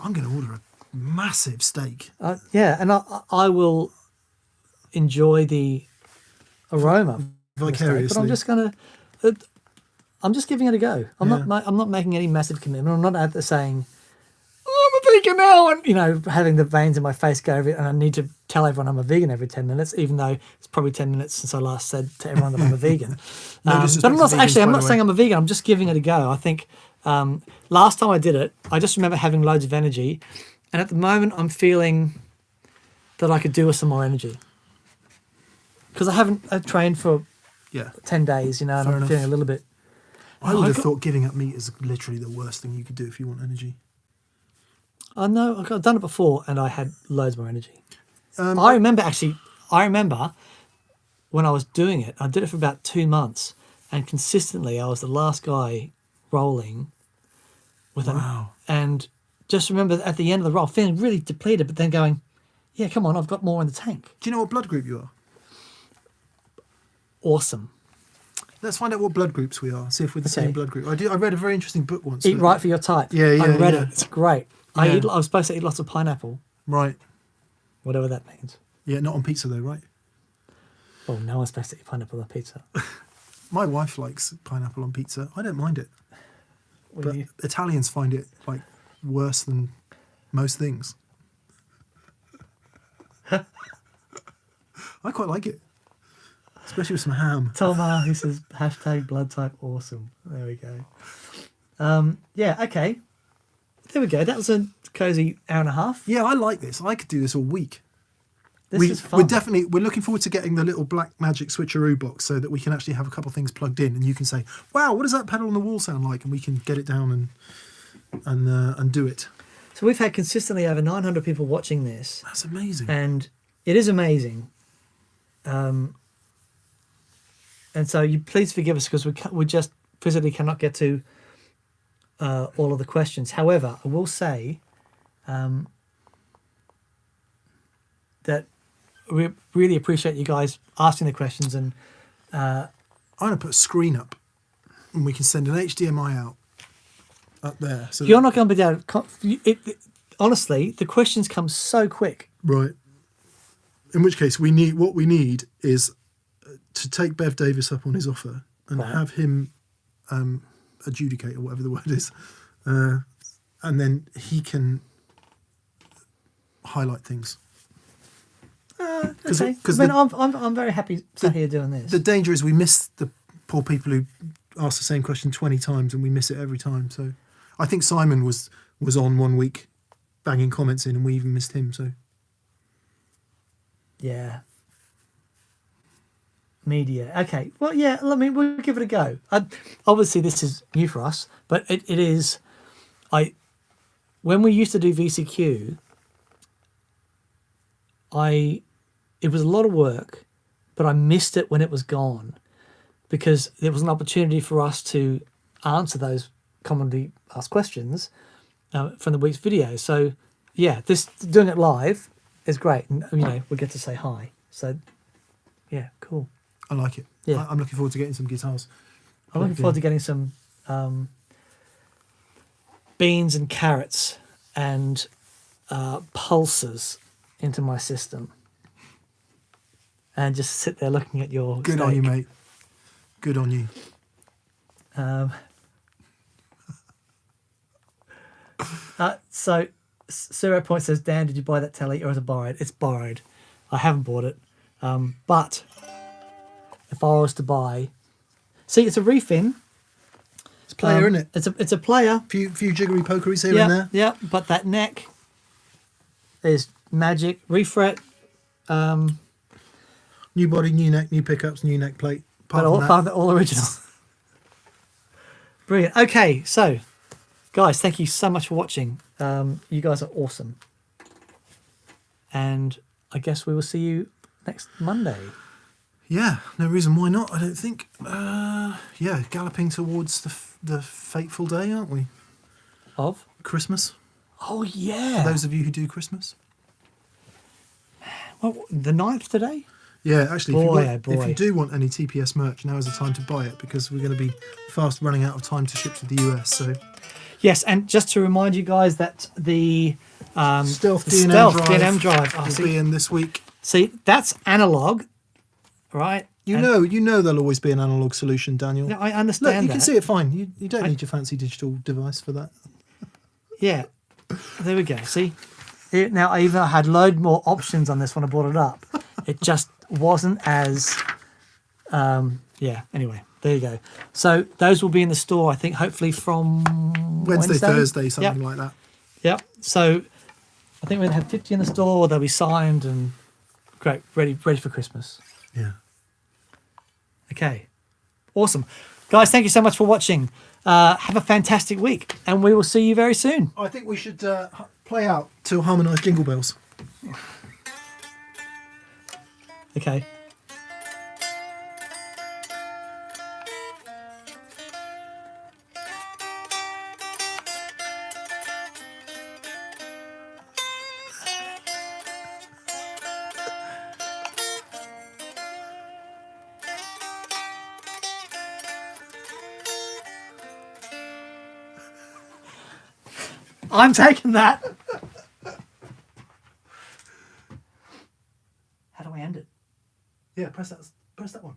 I'm going to order a massive steak. Yeah, and I will enjoy the aroma Vicariously. but I'm just gonna I'm just giving it a go. I'm not making any massive commitment. I'm not out there saying, oh, I'm a vegan now, and having the veins in my face go over it, and I need to tell everyone I'm a vegan every 10 minutes, even though it's probably 10 minutes since I last said to everyone that I'm a vegan. No But disrespect I'm to not vegans, I'm by not the saying way. I'm a vegan. I'm just giving it a go. I think last time I did it, I just remember having loads of energy, and at the moment I'm feeling that I could do with some more energy because I haven't trained for Yeah. 10 days, and Fair I'm enough. feeling a little bit. I would have thought giving up meat is literally the worst thing you could do if you want energy. I know I've done it before, and I had loads more energy. I remember when I was doing it, I did it for about 2 months, and consistently I was the last guy rolling with Wow. and just remember at the end of the roll feeling really depleted, but then going, yeah, come on, I've got more in the tank. Do you know what blood group you are? Awesome. Let's find out what blood groups we are. See if we're the Okay. same blood group. I read a very interesting book once. Eat right for your type. Yeah, I yeah, read yeah. it. It's great. Yeah. I was supposed to eat lots of pineapple, Right. whatever that means. Yeah, not on pizza though, right? Oh, no one's supposed to eat pineapple on pizza. My wife likes pineapple on pizza. I don't mind it. When But you- Italians find it like worse than most things. I quite like it. Especially with some ham. Tom R, who says hashtag blood type awesome. There we go. Yeah, okay. There we go. That was a cozy hour and a half. Yeah, I like this. I could do this all week. This is fun. We're looking forward to getting the little black magic switcheroo box so that we can actually have a couple of things plugged in and you can say, wow, what does that pedal on the wall sound like? And we can get it down and do it. So we've had consistently over 900 people watching this, That's amazing. and it is amazing. And so you please forgive us because we just physically cannot get to all of the questions. However, I will say that we really appreciate you guys asking the questions, and I'm going to put a screen up and we can send an HDMI out up there. So you're not going to be able to... honestly, the questions come so quick. Right. In which case, we need is to take Bev Davis up on his offer and Right. have him adjudicate, or whatever the word is, and then he can highlight things. Okay. Because I mean, I'm very happy sat here doing this. the danger is we miss the poor people who ask the same question 20 times and we miss it every time. So I think Simon was on one week banging comments in and we even missed him. So Yeah. Media. Okay. Well, yeah, I mean, we'll give it a go. Obviously, this is new for us, but it is. When we used to do VCQ, it was a lot of work, but I missed it when it was gone because there was an opportunity for us to answer those commonly asked questions from the week's video. So, yeah, doing it live is great, and we get to say hi. So, yeah, cool. I like it. Yeah. I'm looking forward to getting some guitars. I'm looking forward to getting some beans and carrots and pulses into my system, and just sit there looking at your Good steak. on you, mate. Good on you. So 0 Point says, Dan, did you buy that telly or is it borrowed? It's borrowed. I haven't bought it. But if I was to buy, see, it's a reef-in. It's player, isn't it? It's a player. Few jiggery pokeries here and there. Yeah, but that neck is magic. Refret, New body, new neck, new pickups, new neck plate. but Apart from that, all original. Brilliant. Okay, so guys, thank you so much for watching. You guys are awesome, and I guess we will see you next Monday. yeah, no reason why not, I don't think. Yeah, galloping towards the fateful day, aren't we? Of Christmas. oh yeah, For those of you who do Christmas. well, the 9th today. Yeah, actually, Boy, if oh you boy. do want any TPS merch, now is the time to buy it because we're going to be fast running out of time to ship to the US. So Yes, and just to remind you guys that the Stealth the D&M Stealth drive D&M drive. Oh, will see, be in this week. see, that's analog, right? You And- know there'll always be an analog solution, Daniel. No, I Look, understand you that. can see it fine. You don't need your fancy digital device for that. Yeah, there we go. See, now I even had load more options on this when I brought it up. It just wasn't as, yeah. Anyway, there you go. So those will be in the store, I think, hopefully from Wednesday, Thursday, something Yep. like that. Yep. So I think we're gonna have 50 in the store. They'll be signed and great, ready for Christmas. Yeah. Okay, awesome, guys. Thank you so much for watching. Have a fantastic week, and we will see you very soon. I think we should play out to harmonise Jingle Bells. Okay. I'm taking that. How do I end it? Yeah, press that one.